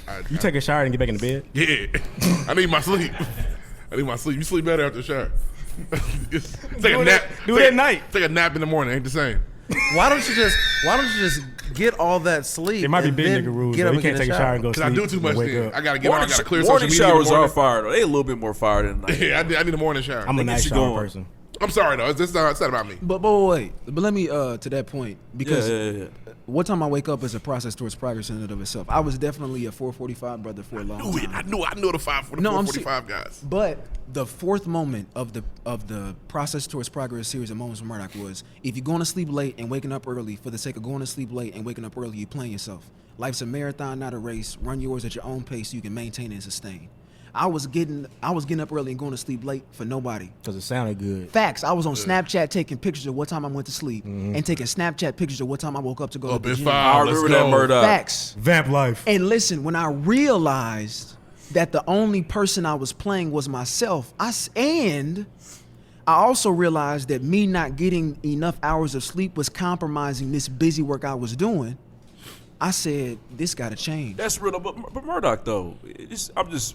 I, You take a shower and get back in the bed? Yeah. I need my sleep. You sleep better after the shower. Take a nap. Do it at night. Take a nap in the morning. Ain't the same. Why don't you just get all that sleep? It might be and big then nigga rules. Get though. up You and can't get take a a shower and go Cause sleep. I do too much. Wake Then up. I gotta get on. I gotta clear social Morning media. in the showers are morning. fire though. They a little bit more fire than night. Yeah, I need a morning shower. I'm a They get night you shower going. person. I'm sorry though. It's not about me. But wait. But let me to that point because Yeah. what time I wake up is a process towards progress in and of itself. I was definitely a 4:45 brother for a long Knew it. time. I knew the 4:45 guys. But the fourth moment of the process towards progress series of Moments with Murdock was if you're going to sleep late and waking up early for the sake of going to sleep late and waking up early, you're playing yourself. Life's a marathon, not a race. Run yours at your own pace so you can maintain and sustain. I was getting up early and going to sleep late for nobody. Because it sounded good. Facts. I was on Snapchat taking pictures of what time I went to sleep and taking Snapchat pictures of what time I woke up to go Up to the at gym. 5. I Let's remember go. that Murdock. Facts. Vamp life. And listen, when I realized that the only person I was playing was myself, I also realized that me not getting enough hours of sleep was compromising this busy work I was doing. I said, this got to change. That's real, but Murdock though, I'm just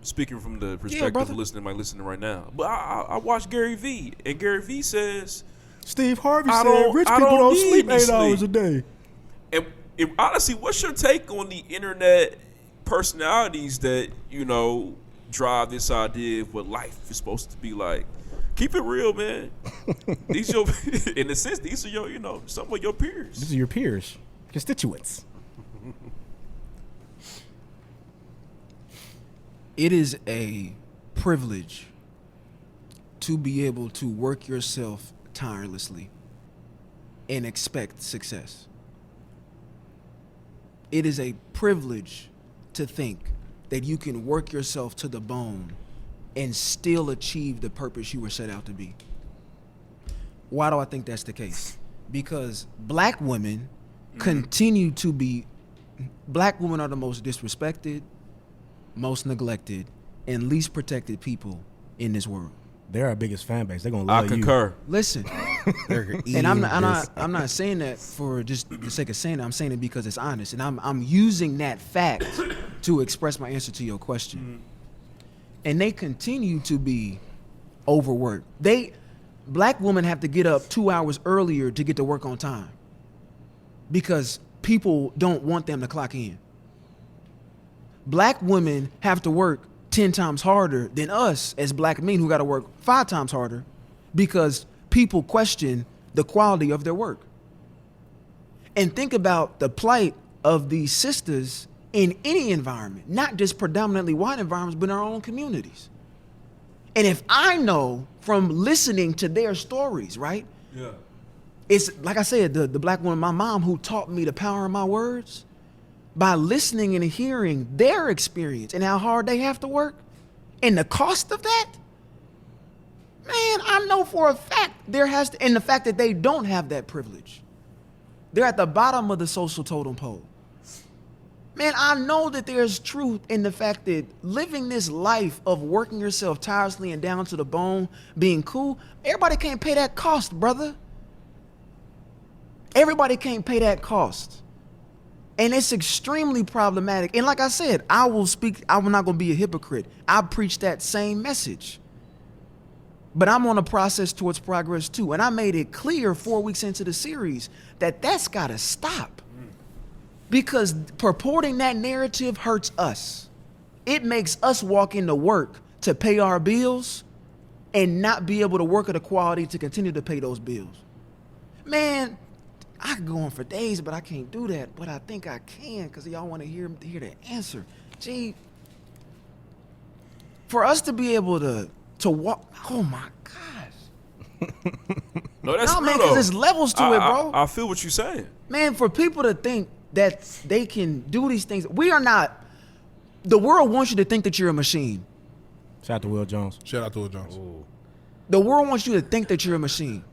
speaking from the perspective brother. of listening right now. But I watched Gary V, and Gary V says, Steve Harvey I said don't- rich I people don't don't need sleep any 8 hours sleep. a day. and honestly, what's your take on the internet personalities that drive this idea of what life is supposed to be like? Keep it real, man. These in a sense, these are your some of your peers. These are your peers, constituents. It is a privilege to be able to work yourself tirelessly and expect success. It is a privilege to think that you can work yourself to the bone and still achieve the purpose you were set out to be. Why do I think that's the case? Because black women continue to be, black women are the most disrespected, most neglected, and least protected people in this world. They're our biggest fan base. They're gonna I love you. concur. Listen, and I'm not saying that for just the sake of saying it. I'm saying it because it's honest, and I'm using that fact to express my answer to your question. And they continue to be overworked. Black women have to get up 2 hours earlier to get to work on time because people don't want them to clock in. Black women have to work 10 times harder than us as black men who got to work 5 times harder because people question the quality of their work. And think about the plight of these sisters in any environment, not just predominantly white environments, but in our own communities. And if I know from listening to their stories, right? Yeah. It's like I said, the black woman, my mom, who taught me the power of my words. By listening and hearing their experience and how hard they have to work and the cost of that, man, I know for a fact and the fact that they don't have that privilege. They're at the bottom of the social totem pole. Man, I know that there's truth in the fact that living this life of working yourself tirelessly and down to the bone, being cool, everybody can't pay that cost, brother. Everybody can't pay that cost. And it's extremely problematic. And like I said, I'm not going to be a hypocrite. I preach that same message. But I'm on a process towards progress too. And I made it clear 4 weeks into the series that that's got to stop. Because purporting that narrative hurts us. It makes us walk into work to pay our bills and not be able to work at a quality to continue to pay those bills. Man, I could go on for days, but I can't do that. But I think I can because y'all want to hear the answer. Gee, for us to be able to walk, oh my gosh. No, that's real man, though. because there's levels to it, bro. I feel what you're saying. Man, for people to think that they can do these things, we are not The world wants you to think that you're a machine. Shout out to Will Jones. Shout out to Will Jones. The world wants you to think that you're a machine.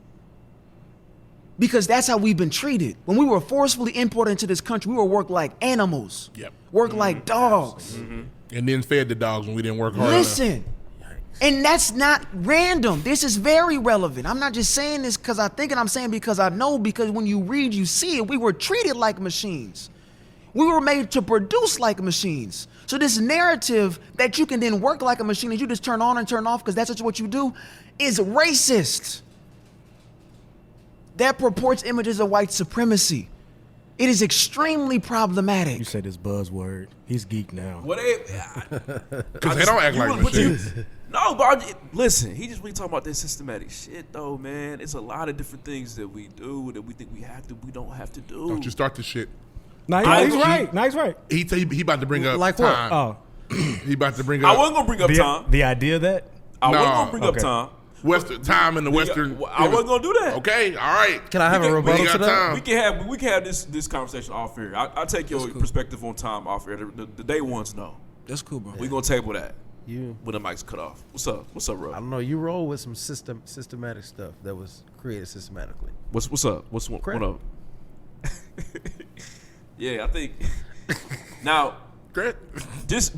Because that's how we've been treated. When we were forcefully imported into this country, we were worked like animals. Yep. Worked like dogs. And then fed the dogs when we didn't work hard enough. Listen. And that's not random. This is very relevant. I'm not just saying this because I think it. I'm saying because I know, because when you read, you see it. We were treated like machines. We were made to produce like machines. So this narrative that you can then work like a machine and you just turn on and turn off because that's just what you do is racist. That purports images of white supremacy. It is extremely problematic. You said this buzzword. He's geek now. What Because they don't act like machines. No, but listen, he just really talking about this systematic shit, though, man. It's a lot of different things that we do that we think we have to, we don't have to do. Don't you start this shit. No, he's right. No, he's right. He about to bring up Like what? time. Oh, He about to bring up I wasn't gonna bring up time. the idea that I wasn't No. gonna bring up Okay. time. Western time in the Western. I wasn't gonna do that. Okay, all right. Can I have a We rebuttal got to that? time. We can have this conversation off air. I'll take your perspective on time off air. The day ones know. That's cool, bro. We gonna table that You, when the mic's cut off. What's up? What's up, I bro? don't know. You roll with some systematic stuff that was created systematically. What's up? What up? Yeah, I think now Great.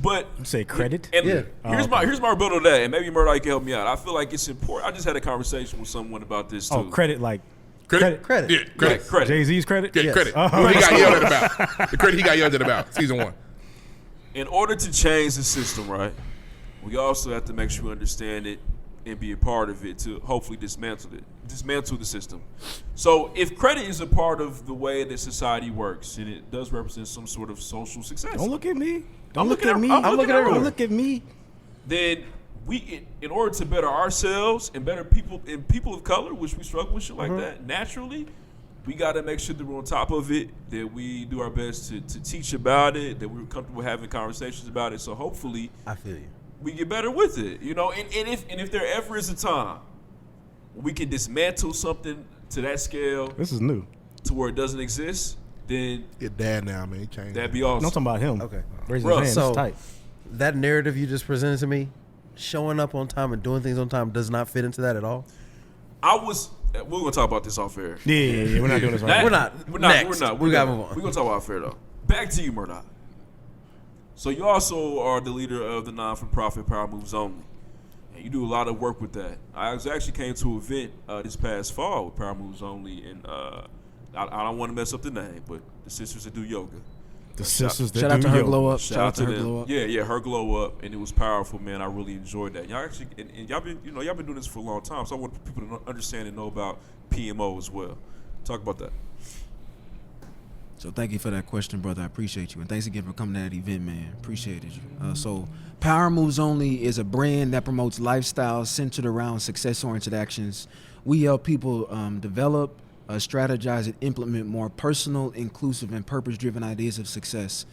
but you say credit. and Yeah. here's my rebuttal to that, and maybe Murdock can help me out. I feel like it's important. I just had a conversation with someone about this too. Oh, credit like Credit. Credit. Yeah, Yeah, credit. credit. Jay-Z's credit. Yeah, Yes. credit. Oh. What he got yelled at about. The credit he got yelled at about. Season 1. In order to change the system, right, we also have to make sure we understand it and be a part of it to hopefully dismantle the system. So if credit is a part of the way that society works and it does represent some sort of social success, Don't look at me. Don't I'm look looking at at- me. I'm looking at Don't everyone. look at me. then we, in order to better ourselves and better people and people of color, which we struggle with shit like that, naturally, we got to make sure that we're on top of it, that we do our best to teach about it, that we're comfortable having conversations about it. So hopefully I feel you. we get better with it, you know. And if there ever is a time we can dismantle something to that scale This is new. to where it doesn't exist, then Your dad now, man. He changed. that'd be No, I'm awesome. talking about him. Okay. Raise Bro, his hand. so- It's tight. That narrative you just presented to me, showing up on time and doing things on time, does not fit into that at all. We're gonna talk about this off air. Yeah. We're not doing this right That- We're not. We're not. Next. We're not. We gotta move on. We're gonna talk about fair though. Back to you, Murdock. So you also are the leader of the non-for-profit Power Moves Only, and you do a lot of work with that. I actually came to an event this past fall with Power Moves Only, and I don't want to mess up the name, but the sisters that do yoga. The sisters that Shout out do to her yoga. glow up. Shout out to her them. glow up. Yeah, her glow up, and it was powerful, man. I really enjoyed that. Y'all actually, and y'all been doing this for a long time, so I want people to understand and know about PMO as well. Talk about that. So thank you for that question, brother. I appreciate you. And thanks again for coming to that event, man. Appreciated you. So Power Moves Only is a brand that promotes lifestyles centered around success-oriented actions. We help people develop, strategize, and implement more personal, inclusive, and purpose-driven ideas of success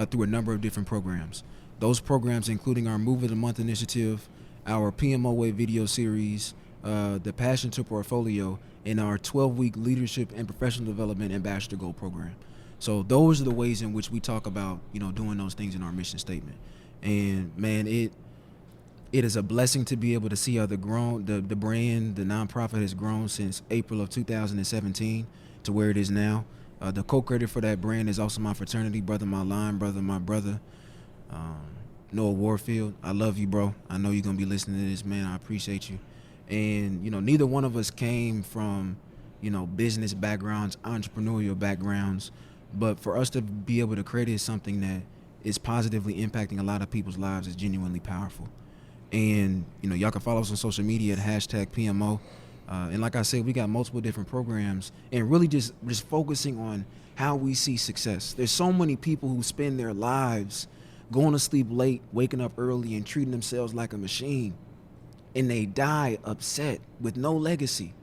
through a number of different programs. Those programs including our Move of the Month initiative, our PMO Way video series, the Passion to Portfolio, and our 12-week leadership and professional development ambassador goal program. So those are the ways in which we talk about, doing those things in our mission statement. And man, it is a blessing to be able to see how the brand, the nonprofit has grown since April of 2017 to where it is now. The co-creator for that brand is also my fraternity brother, my line brother, my brother, Noah Warfield. I love you, bro. I know you're going to be listening to this, man. I appreciate you. And, neither one of us came from, business backgrounds, entrepreneurial backgrounds. But for us to be able to create something that is positively impacting a lot of people's lives is genuinely powerful. And, y'all can follow us on social media at #PMO. And like I said, we got multiple different programs and really just focusing on how we see success. There's so many people who spend their lives going to sleep late, waking up early, and treating themselves like a machine. And they die upset with no legacy.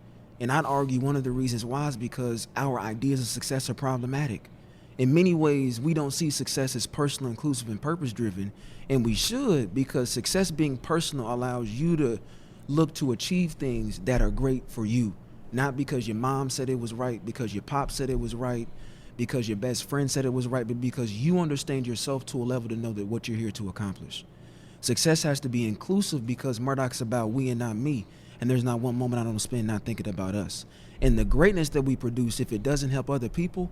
And I'd argue one of the reasons why is because our ideas of success are problematic. In many ways, we don't see success as personal, inclusive, and purpose-driven. And we should, because success being personal allows you to look to achieve things that are great for you. Not because your mom said it was right, because your pop said it was right, because your best friend said it was right, but because you understand yourself to a level to know that what you're here to accomplish. Success has to be inclusive because Murdock's about we and not me. And there's not one moment I don't spend not thinking about us. And the greatness that we produce, if it doesn't help other people,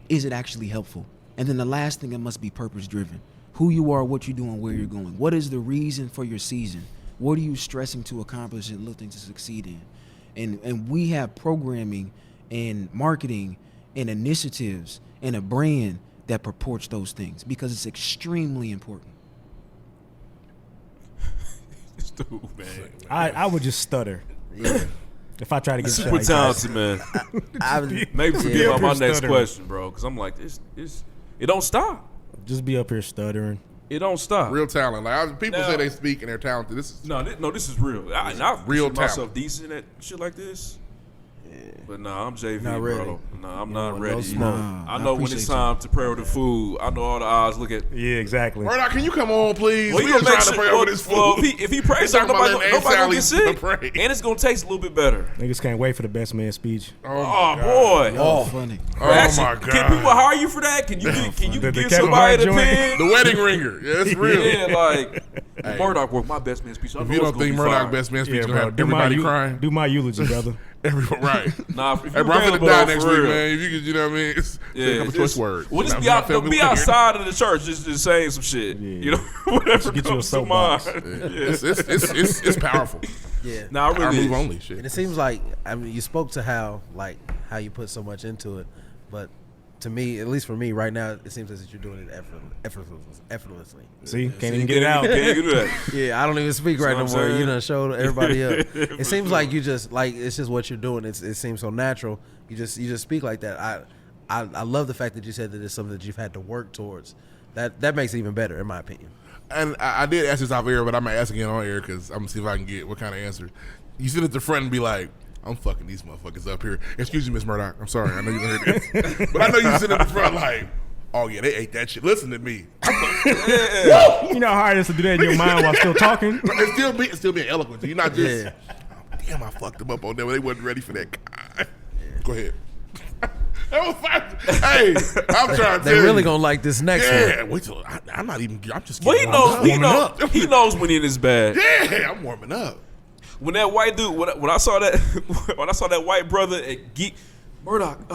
is it actually helpful? And then the last thing, it must be purpose-driven. Who you are, what you're doing, where you're going. What is the reason for your season? What are you stressing to accomplish and looking to succeed in? And we have programming and marketing and initiatives and a brand that purports those things because it's extremely important. Dude, man. I would just stutter. Yeah. If I try to get shit Super like talented, man. Maybe forget Yeah. about my next Stuttering. question, bro. Because I'm like, this, it don't stop. Just be up here stuttering. It don't stop. Real talent. Like people Now- say they speak and they're talented. This is No, this is real. I've real real myself talent. decent at shit like this. But nah, I'm JV, Not ready. bro. Nah, I'm not want ready. no smoke. I know when it's appreciate time to pray over the food. I know all the eyes look at. Yeah, exactly. Murdock, can you come on, please? Well, We he just gonna make trying to sure. pray Well, over this food. well, if he prays, They talking nobody about gonna letting get Aunt sick, Sally pray. and it's gonna taste a little bit better. Niggas can't wait for the best man speech. Oh boy. Oh, funny. Oh Actually, my God. Can people hire you for that? Can you The give Kevin somebody Hart the joint. pen? The wedding ringer. Yeah, it's real. Yeah, like Murdock worked my best man speech. I If know you it's don't gonna think be Murdock fire. best man speech Yeah, gonna bro. have everybody crying, Do my eulogy, brother. everyone right. Nah, if you Everybody finna available, die though, next for week, real. man. If you could, you know what I mean? It's a couple choice words. Well, just I'm be not out. feeling Be weird. outside of the church, just saying some shit. Yeah. You know, whatever Get you a comes to mind. soapbox. It's powerful. Yeah. Nah, Our really. move only shit. And it seems like you spoke to how you put so much into it, but to me, at least for me, right now, it seems as if you're doing it effortlessly. See, can't even get it out. Can't get it out. Yeah, I don't even speak right what no I'm more. saying? You done showed everybody up. It seems like you just it's just what you're doing. It seems so natural. You just speak like that. I love the fact that you said that it's something that you've had to work towards. That makes it even better, in my opinion. And I did ask this off air, but I might ask again on air because I'm gonna see if I can get what kind of answer. You sit at the front and be like, I'm fucking these motherfuckers up here. Excuse me, Miss Murdock. I'm sorry. I know you heard this. But I know you sit at the front like, oh, yeah, they ate that shit. Listen to me. You know how hard it is to do that in your mind while still talking? It's still being eloquent. So you're not just, Yeah. oh, damn, I fucked them up on that. They wasn't ready for that. God. Go ahead. That was fine. Hey, I'm trying to They tell really you. gonna like this next Yeah, one. wait till I'm not even. I'm just. Well, he getting knows. warmed up. He knows when it is bad. Yeah, I'm warming up. When that white dude, when I saw that, when I saw that white brother at Geek Murdock,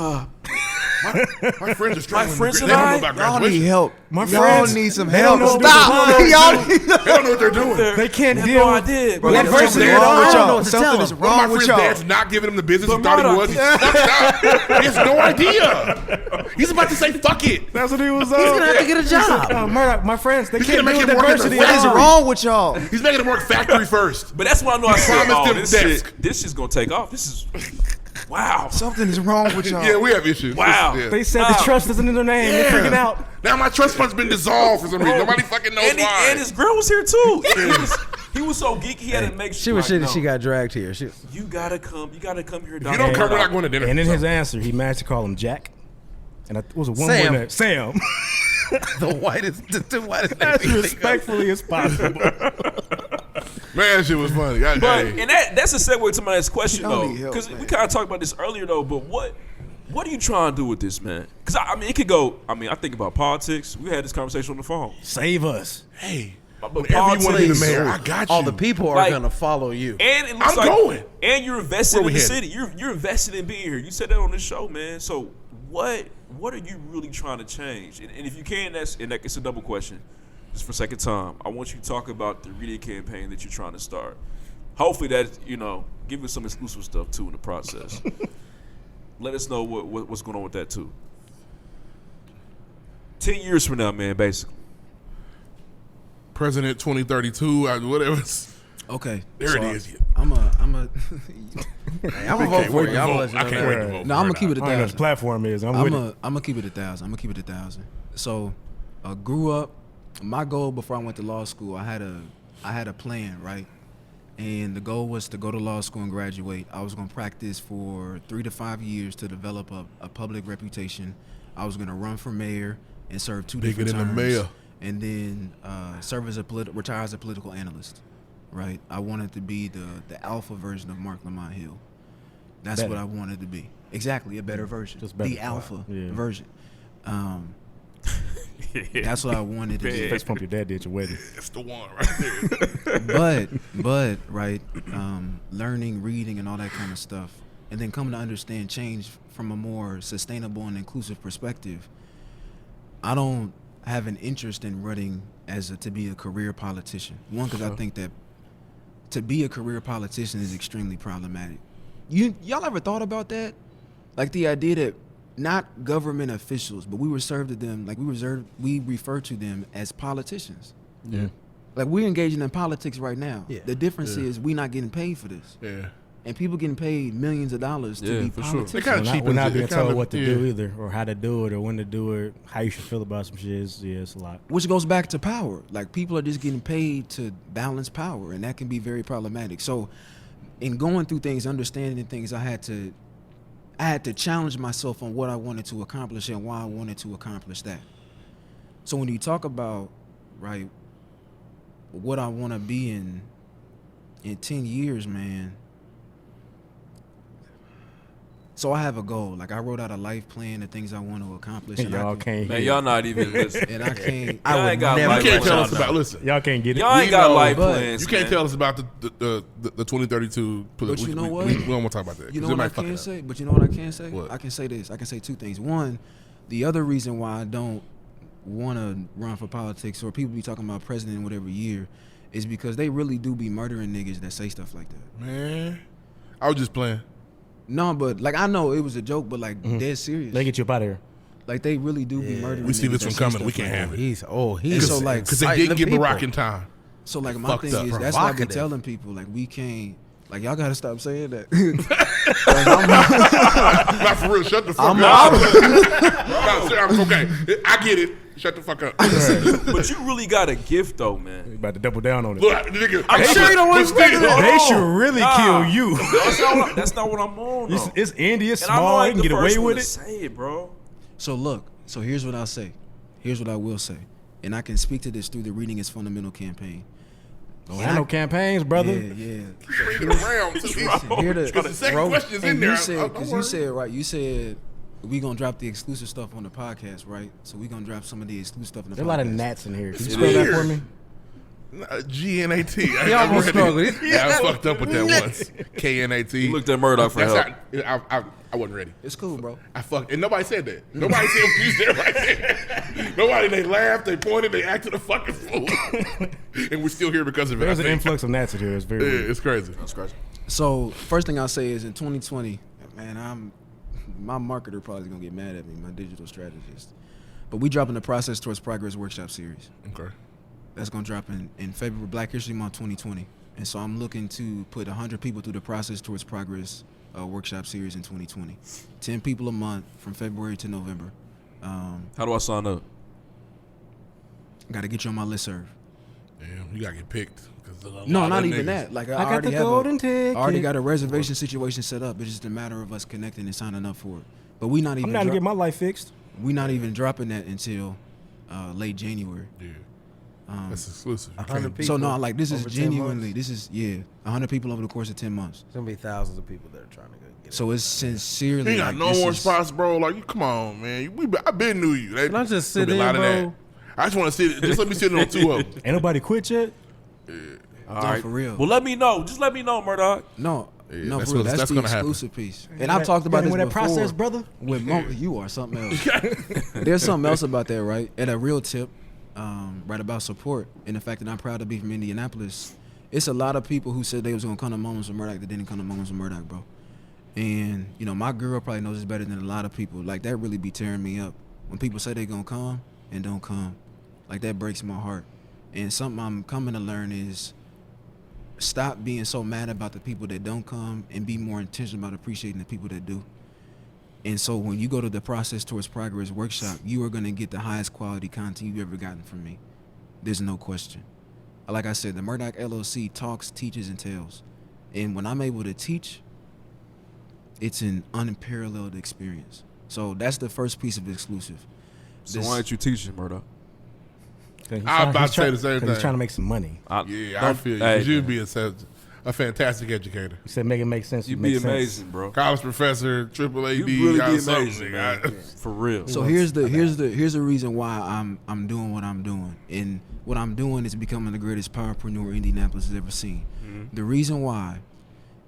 My friends are struggling. friends They and don't I- know about Y'all graduation. need help. My Y'all friends, need some they don't help. know Stop. what Y'all need They don't know what they're doing. They can't They have deal no with idea, bro. Bro, They something's something wrong wrong with with y'all. y'all. Something is One of wrong my with friends' y'all. dad's not giving him the business he But thought he Murdock- was. Stop. He has no idea. He's about to say, fuck it. That's what he was He's gonna have to get a job. Murdoch, my friends, they He's can't gonna deal make with him work at the adversity. What is factory. wrong with y'all? He's making him work factory first. But that's why I know I said, promised oh, him this desk. shit, this shit's gonna take off. This is, wow. Something is wrong with y'all. Yeah, we have issues. Wow. Yeah. They said the trust isn't in their name. They're freaking out. Now my trust fund's been dissolved for some reason. Nobody fucking knows why. And his girl was here too. He was so geeky. He had to make sure. She was shitty. like, She no, got dragged here. You gotta come. You gotta come here. If you don't come, we're not going to dinner. And in So, his answer, he managed to call him Jack. And it was a one Sam. word name. Sam. the two whitest As names. respectfully as possible. man, that shit was funny. But Hey. and that's a segue to my next question Y'all though, need help, because we man. kind of talked about this earlier though. But what are you trying to do with this, man? Because I mean, it could go. I mean, I think about politics. We had this conversation on the phone. Save us. Hey, But whenever you want to be the politics- mayor, I got you. All the people are Like- gonna follow you. And it looks I'm like, going. And you're invested Where in we the headed? city. You're invested in being here. You said that on this show, man. So what are you really trying to change? And if you can, it's a double question. Just for second time, I want you to talk about the media campaign that you're trying to start. Hopefully that, give us some exclusive stuff too in the process. Let us know what's going on with that too. 10 years from now, man, basically. President 2032, whatever. Okay. There it is. I'm a Hey, I'm gonna vote for you. I'm gonna let you I know can't that. wait to vote. No, I'm gonna keep it I don't know what the 1,000. platform is. I'm I'm with it. gonna keep it 1,000. I'm gonna keep it 1,000. So, grew up. My goal before I went to law school, I had a plan, right? And the goal was to go to law school and graduate. I was gonna practice for 3 to 5 years to develop a public reputation. I was gonna run for mayor and serve 2 Bigger different than the terms, mayor. and then serve as retire as a political analyst. Right? I wanted to be the alpha version of Mark Lamont Hill. That's Better. what I wanted to be. Exactly, a better version. Just better. The alpha Yeah. version. That's what I wanted to do. Face pump your dad did your wedding. It's the one right there. But right, learning, reading, and all that kind of stuff, and then coming to understand change from a more sustainable and inclusive perspective. I don't have an interest in running to be a career politician. One, because I think that to be a career politician is extremely problematic. Y'all ever thought about that? Like the idea that not government officials, but we refer to them as politicians. Yeah. Like we're engaging in politics right now. Yeah. The difference is we're not getting paid for this. Yeah. And people getting paid millions of dollars to be for sure. politicians. They kind of cheap. We're not being told what to do either, or how to do it, or when to do it, how you should feel about some shit. It's a lot. Which goes back to power. Like people are just getting paid to balance power, and that can be very problematic. So in going through things, understanding things, I had to challenge myself on what I wanted to accomplish and why I wanted to accomplish that. So when you talk about, right, what I want to be in 10 years, man. So I have a goal. Like I wrote out a life plan, the things I want to accomplish. And Y'all can't. Man, y'all not even listening. And I can't. Y'all ain't got never- life You can't plans. tell us about. Listen, Y'all can't get it. Y'all ain't got know, life but plans. you can't man. tell us about the 2032. But you know what? We don't want to talk about that. You know 'cause it what I might fuck it can up. say? But you know what I can say? What? I can say this. I can say two things. One, the other reason why I don't want to run for politics or people be talking about president in whatever year is because they really do be murdering niggas that say stuff like that. Man, I was just playing. No, but like I know it was a joke, but like dead serious. They get you up out of here. Like they really do be murdering. We see niggas this that one say coming. stuff We can't like have that. it. He's so, like, Because they exciting didn't give people. Barack in time. So like my Fucked thing up. is that's why I be Provocative. telling people like we can't. Like y'all gotta stop saying that. Not for real. Shut the fuck up. I'm okay. I get it. Shut the fuck up. But you really got a gift, though, man. You about to double down on it. Look, nigga. I'm sure you don't but want to still- They should really kill you. That's not what I'm on, though. It's Indy. It's And I'm small. like You can the get away first one with to it. Say it, bro. So look, so here's what I'll say. Here's what I will say. And I can speak to this through the Reading is Fundamental campaign. Don't have no campaigns, brother. Yeah. Bring it around to these- Here to, Because the second question is in and there. you said, Don't because worry. you said, right, you said we going to drop the exclusive stuff on the podcast, right? So we going to drop some of the exclusive stuff on the There's podcast. a lot of gnats in here. Can you It spell that is. for me? G-N-A-T. He almost struggled. Yeah, I fucked up with that once. K-N-A-T. You looked at Murdock for That's help. how- I wasn't ready. It's cool, bro. I fucked, and nobody said that. Nobody said you said right there. Nobody, they laughed, they pointed, they acted a fucking fool. And we're still here because of it. There's I an think. influx of gnats in here. It's very Yeah, weird. it's crazy. That's crazy. So first thing I'll say is in 2020, man, my marketer probably going to get mad at me, my digital strategist. But we dropping the Process Towards Progress workshop series. Okay. That's going to drop in February, Black History Month 2020. And so I'm looking to put 100 people through the Process Towards Progress workshop series in 2020. 10 people a month from February to November. How do I sign up? Got to get you on my listserv. Damn, you gotta get picked. 'Cause there's a No, lot not of even niggas. that. Like I got already the have golden ticket. I already got a reservation situation set up. It's just a matter of us connecting and signing up for it. But we not even I'm down to get my life fixed. we not even dropping that until late January. Yeah. That's exclusive. You 100 can't- people. So no, like this is over 10 genuinely, months. this is 100 people over the course of 10 months. There's gonna be thousands of people that are trying to go get it. So it's sincerely. You ain't got like, no this more is- spots, bro. Like, you come on, man. I been knew you. Can I just Gonna sit be a in, lot of that. bro? I just want to sit. Just let me sit on two of them. Ain't nobody quit yet. All No, right. for real. Well, let me know. Just let me know, Murdock. No, Yeah, that's for real. what- That's that's the gonna happen. exclusive piece. And I've talked about this with that before. process, brother. With you are something else. There's something else about that, right? And a real tip, right about support and the fact that I'm proud to be from Indianapolis. It's a lot of people who said they was gonna come to Moments with Murdock that didn't come to Moments with Murdock, bro. And my girl probably knows this better than a lot of people. Like that really be tearing me up when people say they gonna come and don't come. Like that breaks my heart. And something I'm coming to learn is stop being so mad about the people that don't come and be more intentional about appreciating the people that do. And so when you go to the Process Towards Progress workshop, you are going to get the highest quality content you've ever gotten from me. There's no question. Like I said, the Murdock LLC talks, teaches, and tells. And when I'm able to teach, it's an unparalleled experience. So that's the first piece of exclusive. So why aren't you teaching, Murdock? I'm about to say the same He's thing. trying to make some money. Yeah, I feel you. 'Cause you'd be a a fantastic educator. You said make it make sense. You'd Make be sense. amazing, bro. College professor, triple AD. You'd really be something. amazing, man. For real. So here's the reason why I'm doing what I'm doing, and what I'm doing is becoming the greatest powerpreneur Indianapolis has ever seen. The reason why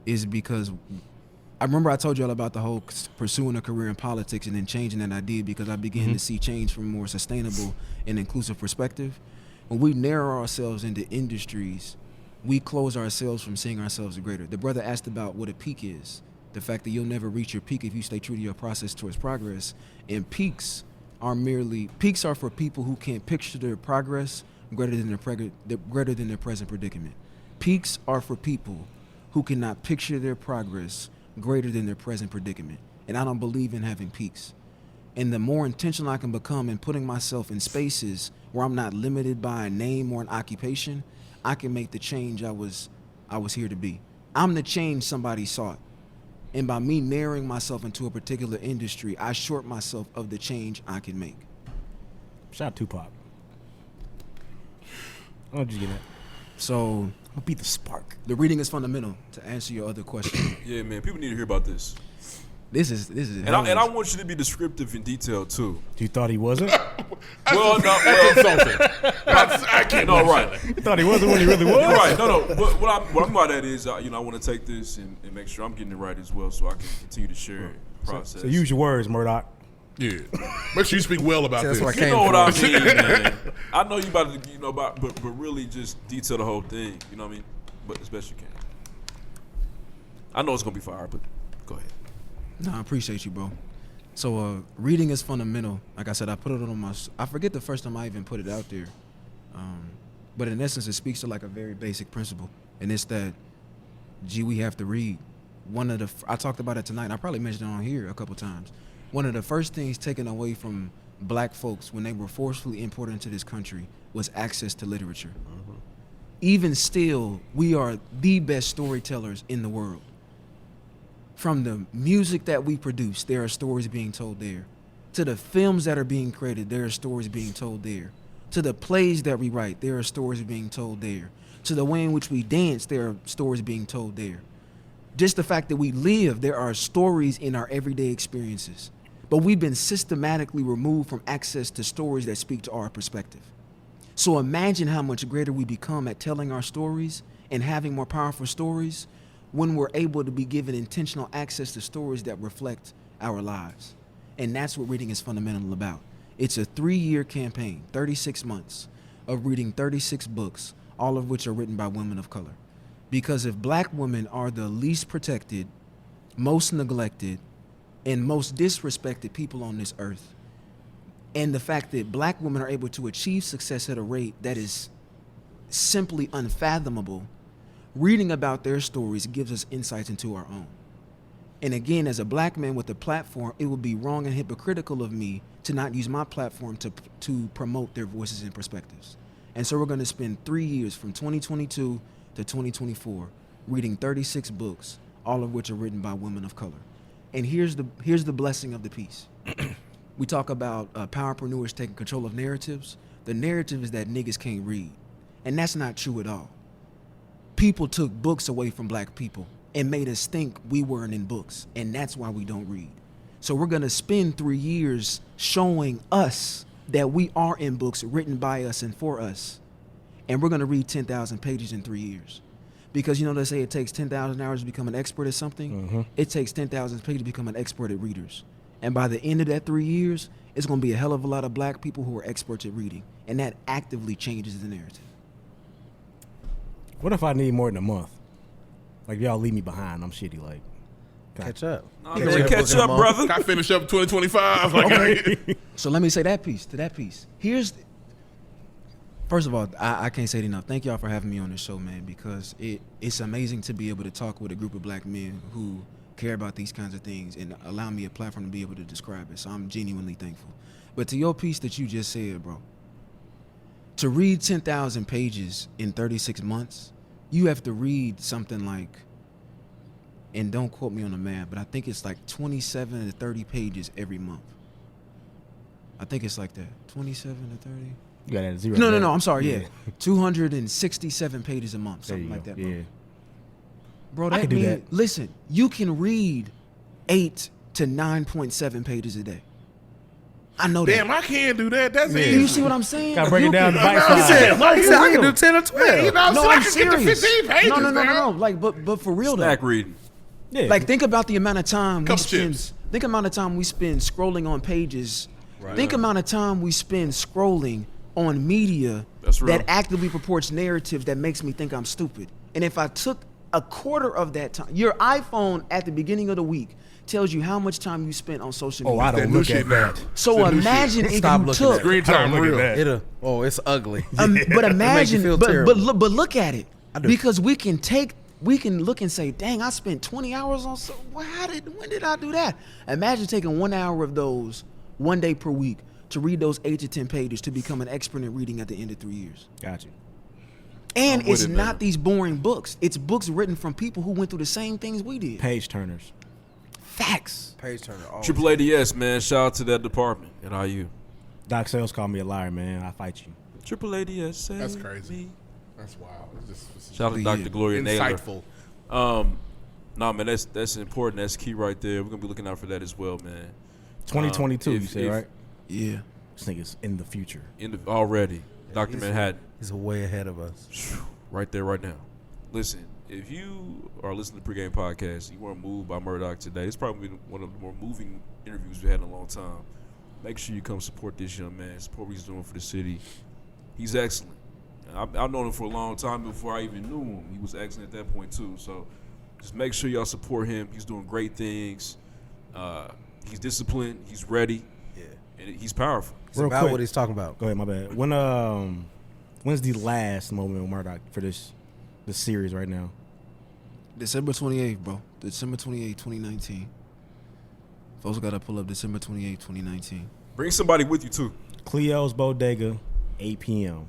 is because I remember I told y'all about the whole pursuing a career in politics and then changing that I did because I began to see change from a more sustainable and inclusive perspective. When we narrow ourselves into industries, we close ourselves from seeing ourselves as greater. The brother asked about what a peak is. The fact that you'll never reach your peak if you stay true to your process towards progress. And peaks are for people who can't picture their progress greater than their present predicament. Peaks are for people who cannot picture their progress greater than their present predicament. And I don't believe in having peaks. And the more intentional I can become in putting myself in spaces where I'm not limited by a name or an occupation, I can make the change I was here to be. I'm the change somebody sought. And by me narrowing myself into a particular industry, I short myself of the change I can make. Shout out Tupac. How did you get that? So I'll beat the spark. the reading is fundamental to answer your other question. Yeah, man. People need to hear about this. This is And I want you to be descriptive and detailed too. You thought he wasn't? Well, That's insulting. I can't. no, right. You thought he wasn't when he really was? You're right. No. But what I'm about at is, I want to take this and make sure I'm getting it right as well, so I can continue to share it, process. So use your words, Murdock. Yeah. Make sure you speak well about That's this. where I You came know what from. I mean, man. I know you about to, but really just detail the whole thing. You know what I mean? But as best you can. I know it's gonna be fire, but go ahead. No, I appreciate you, bro. So reading is fundamental. Like I said, I put it on my. I forget the first time I even put it out there, but in essence, it speaks to like a very basic principle, and it's that, we have to read. I talked about it tonight. And I probably mentioned it on here a couple times. One of the first things taken away from black folks when they were forcefully imported into this country was access to literature. Even still, we are the best storytellers in the world. From the music that we produce, there are stories being told there. To the films that are being created, there are stories being told there. To the plays that we write, there are stories being told there. To the way in which we dance, there are stories being told there. Just the fact that we live, there are stories in our everyday experiences. But we've been systematically removed from access to stories that speak to our perspective. So imagine how much greater we become at telling our stories and having more powerful stories when we're able to be given intentional access to stories that reflect our lives. And that's what reading is fundamental about. It's a 3-year campaign, 36 months of reading 36 books, all of which are written by women of color. Because if black women are the least protected, most neglected, and most disrespected people on this earth, and the fact that black women are able to achieve success at a rate that is simply unfathomable, reading about their stories gives us insights into our own. And again, as a black man with a platform, it would be wrong and hypocritical of me to not use my platform to promote their voices and perspectives. And so we're going to spend 3 years from 2022 to 2024 reading 36 books, all of which are written by women of color. And here's the blessing of the piece. We talk about powerpreneurs taking control of narratives. The narrative is that niggas can't read. And that's not true at all. People took books away from black people and made us think we weren't in books. And that's why we don't read. So we're going to spend 3 years showing us that we are in books written by us and for us. And we're going to read 10,000 pages in 3 years. Because, they say it takes 10,000 hours to become an expert at something. It takes 10,000 pages to become an expert at readers. And by the end of that 3 years, it's going to be a hell of a lot of black people who are experts at reading. And that actively changes the narrative. What if I need more than a month? Like, y'all leave me behind. I'm shitty. Like, Catch up. Catch up, brother. I finish up 2025. Like, So let me say that piece to that piece. First of all, I can't say it enough. Thank y'all for having me on the show, man, because it's amazing to be able to talk with a group of black men who care about these kinds of things and allow me a platform to be able to describe it. So I'm genuinely thankful. But to your piece that you just said, bro, to read 10,000 pages in 36 months, you have to read something like, and don't quote me on the math, but I think it's like 27 to 30 pages every month. I think it's like that, 27 to 30. you got that 0. No, I'm sorry, yeah. 267 pages a month, something like that, bro. Yeah. Bro, I that could do mean, that. listen, you can read 8 to 9.7 pages a day. I know Damn, that. I can't do that. That's Do easy. you see what I'm saying? Gotta break it You down can- to bite No, size. he said, No, He for said I can real. do 10 or 12. You know, No, so I I'm can get to serious. 15 pages. No. man. Like, but for real though. Snack reading. Yeah. Like, think about the amount of time we Couple spend. chips. Think amount of time we spend scrolling on pages. Think amount of time we spend scrolling on media That's real. that actively purports narratives that makes me think I'm stupid. And if I took a quarter of that time, your iPhone at the beginning of the week tells you how much time you spent on social media. I That don't new look shit at now. that. So The new imagine shit. if Stop you looking took. at Screen I don't time look real. at that. It's ugly. But imagine, feel but terrible. look at it, because we can look and say, dang, I spent 20 hours on. So when did I do that? Imagine taking 1 hour of those 1 day per week to read those 8 to 10 pages to become an expert in reading at the end of 3 years. Got you. And I'm with it's it, not man. these boring books. It's books written from people who went through the same things we did. Page turners. Facts. Page turner. always. Triple ADS, man. Shout out to that department at IU. Doc Sales called me a liar, man. I fight you. Triple ADS. Save That's crazy. me. That's wild. It's Shout out to Dr. Gloria Naylor. insightful. Nah, man, that's important. That's key right there. We're gonna be looking out for that as well, man. 2022, you if- say, if- right? Yeah. This nigga's in the future. Already, Dr. he's- Manhattan. He's way ahead of us. Right there, right now. Listen, if you are listening to Pregame Podcast, you weren't moved by Murdock today, it's probably been one of the more moving interviews we had in a long time. Make sure you come support this young man, support what he's doing for the city. He's excellent. I've known him for a long time before I even knew him. He was excellent at that point, too. So just make sure y'all support him. He's doing great things. He's disciplined. He's ready. Yeah. And he's powerful. It's Real about quick. what he's talking about. Go ahead, my bad. When's the last moment with Murdock for this series right now? December 28th, bro. December 28th, 2019. Folks got to pull up December 28th, 2019. Bring somebody with you, too. Cleo's Bodega, 8 p.m.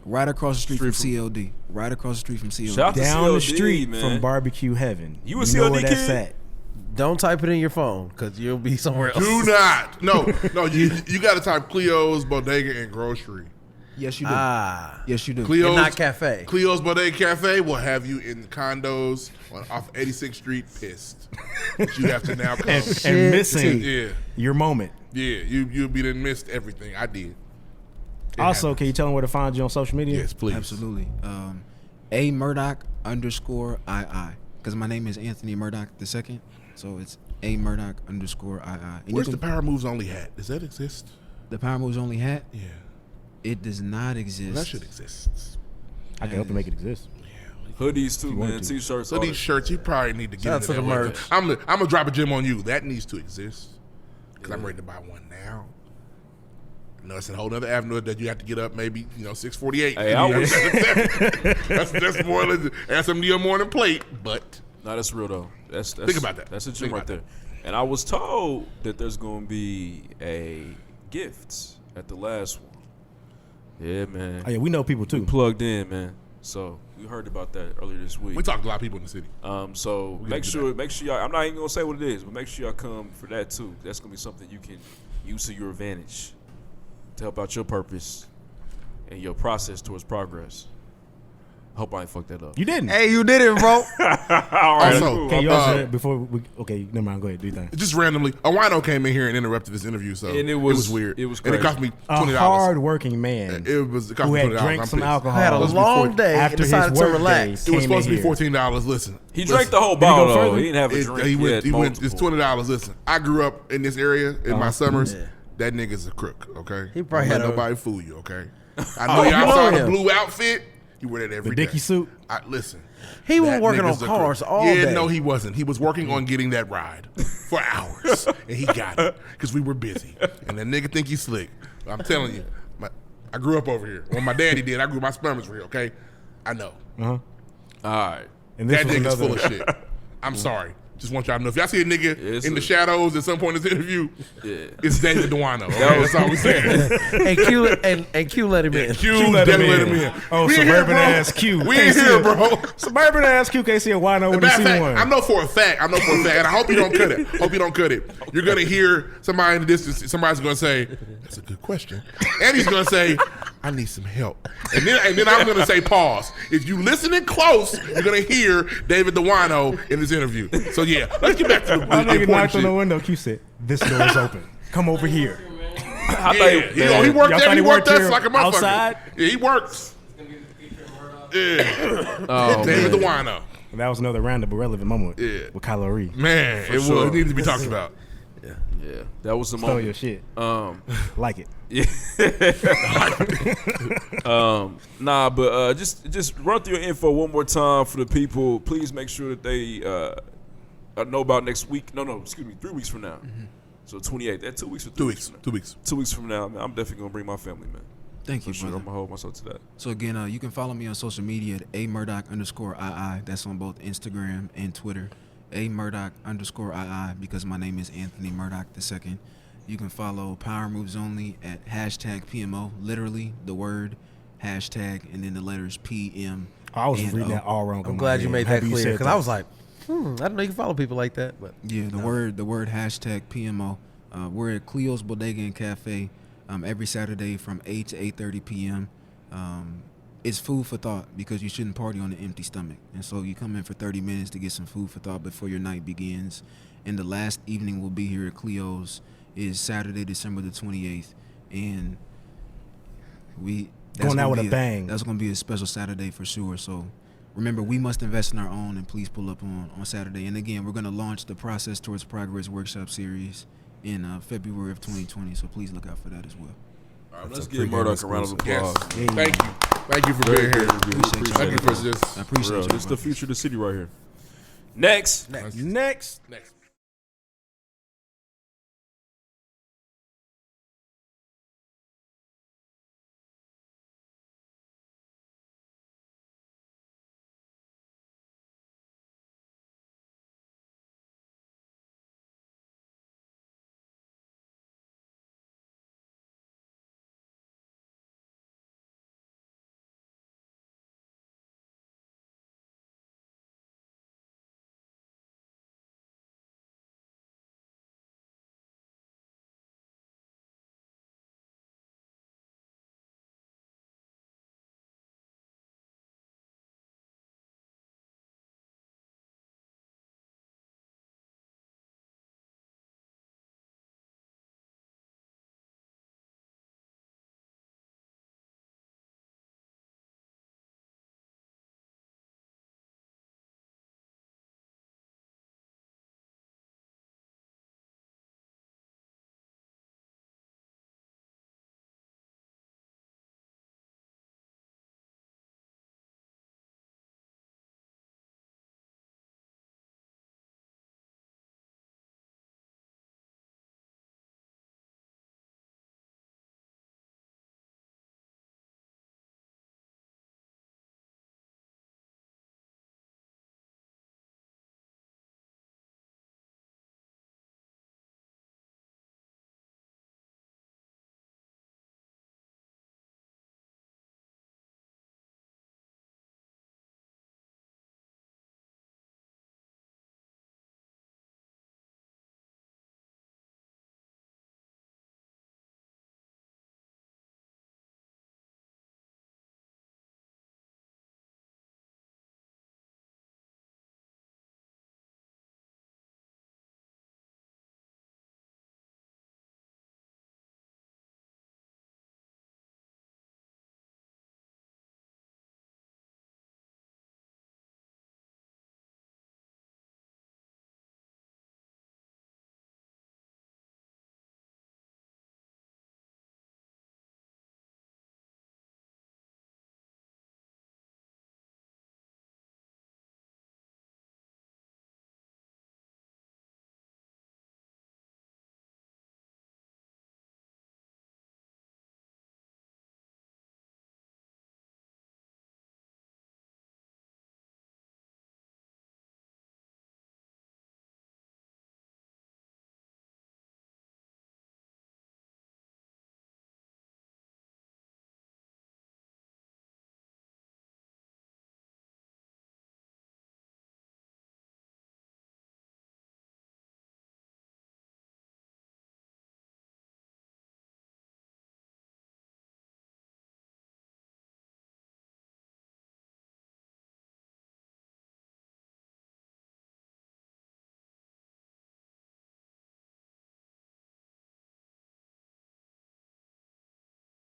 Right across the street from Street CLD. Right across the street from CLD. Shout out to Down the CLD, street man. from Barbecue Heaven. You a know CLD where that's kid? at. Don't type it in your phone because you'll be somewhere else. Do not. No. You got to type Cleo's Bodega and Grocery. Yes, you do. Yes, you do. Cleo's And not cafe. Cleo's Bodega Cafe will have you in condos off 86th Street pissed. But you have to now come. And missing Yeah. your moment. Yeah. You'll be done missed everything. I did. It Also, happened. can you tell them where to find you on social media? Yes, please. Absolutely. A Murdock _ II. Because my name is Anthony Murdock II. So it's A Murdock _ II. And Where's you the can- Power Moves Only hat? Does that exist? the Power Moves Only hat? Yeah. It does not exist. That should exist. I can help you make it exist. Hoodies, too, want man. to. T-shirts. So all these that. shirts, you probably need to get Shout out into to that the one. merch. I'm gonna drop a gem on you. That needs to exist. Because I'm ready to buy one now. I know it's a whole other avenue that you have to get up maybe, 6:48. Hey, I was- that's more than add some to your morning plate, but No, that's real though. That's Think about that. That's a Think gym right about there. And I was told that there's going to be a gift at the last one. Yeah, man. Oh, yeah, we know people too. Plugged in, man. So we heard about that earlier this week. we talked to a lot of people in the city. So gonna make do sure y'all. I'm not even gonna say what it is, but make sure y'all come for that too. That's gonna be something you can use to your advantage to help out your purpose and your process towards progress. I hope I ain't fucked that up. You didn't. Hey, you did it, bro. All right, Also, cool. Can you Uh, also before we? Okay, never mind. Go ahead. Do your thing. Just randomly, a wino came in here and interrupted this interview, so And it it was was- weird. it was and it crazy. cost me A $20. hard-working man It cost who me had $20. drank I'm some pissed. alcohol. I had a long day and after his decided to work relax. day It was came supposed to in be here. $14. Listen, He listen. drank the whole Did he go bottle though. further? He didn't have a drink. He went. had It's multiple. $20. Listen, I grew up in this area in my summers. Yeah. That nigga's a crook. Okay, He probably Don't had let a- nobody fool you. Okay, I know you y'all know saw the him. blue outfit. He wear that every The day. Dickie suit. Listen, He was that working on nigga's a cars crook. all yeah, day. no, he wasn't. He was working on getting that ride for hours, and he got it because we were busy. And that nigga think he's slick. I'm telling you, I grew up over here. When my daddy did, I grew my sperm's real. Okay, I know. All right. And this That was nigga's another. full of shit. I'm sorry. Just want y'all to know. If y'all see a nigga It's in the a- shadows at some point in this interview, Yeah. it's David DeWano. Okay? That's all we saying. and Q let him in. Q, let him definitely let in. him in. Oh, We in here, suburban bro. ass Q. We Can't in see here, it. bro. Suburban ass Q can't see a wino when he Matter see of fact, one. I know for a fact, and I hope you don't cut it. Hope you don't cut it. You're gonna hear somebody in the distance. Somebody's gonna say, "That's a good question," and he's gonna say, I need some help. And then I'm going to say pause. If you listening close, you're going to hear David the Wino in his interview. So, yeah, let's get back to the My nigga important knocked on shit. the window. Q said, "This door is open. Come over here." He worked Y'all that. thought He he worked worked that here like a motherfucker. outside? Yeah, he works. Yeah. David the Wino. That was another random but relevant moment with Kylo Reed. Man, it sure. needed to be talked about. Yeah, that was the Stole moment. your shit. Like it. Nah, but just run through your info one more time for the people. Please make sure that they know about next week. No, excuse me, 3 weeks from now. So 28th. That's 2 weeks or 3 weeks. 2 weeks. 2 weeks from now, man. I'm definitely gonna bring my family, man. Thank you, For sure, brother. I'm gonna hold myself to that. So again, you can follow me on social media at @amurdock_II. That's on both Instagram and Twitter. @Murdock_II because my name is Anthony Murdock II. You can follow Power Moves Only at #PMO. Literally the word hashtag and then the letters PM. I was and reading O. that all wrong. I'm glad you made that clear because I was like, I don't know you can follow people like that. But Yeah, the word #PMO. We're at Cleo's Bodega and Cafe every Saturday from 8 to 8:30 p.m. It's food for thought because you shouldn't party on an empty stomach. And so you come in for 30 minutes to get some food for thought before your night begins. And the last evening we'll be here at Cleo's is Saturday, December the 28th. And Going out with a bang. That's going to be a special Saturday for sure. So remember, we must invest in our own, and please pull up on Saturday. And again, we're going to launch the Process Towards Progress workshop series in February of 2020. So please look out for that as well. All right, let's give Murdock a round of Yes. applause. Thank you for being here. Appreciate Thank you you. for this. I appreciate Real. you. This is the future of the city right here. Next. Next. Next.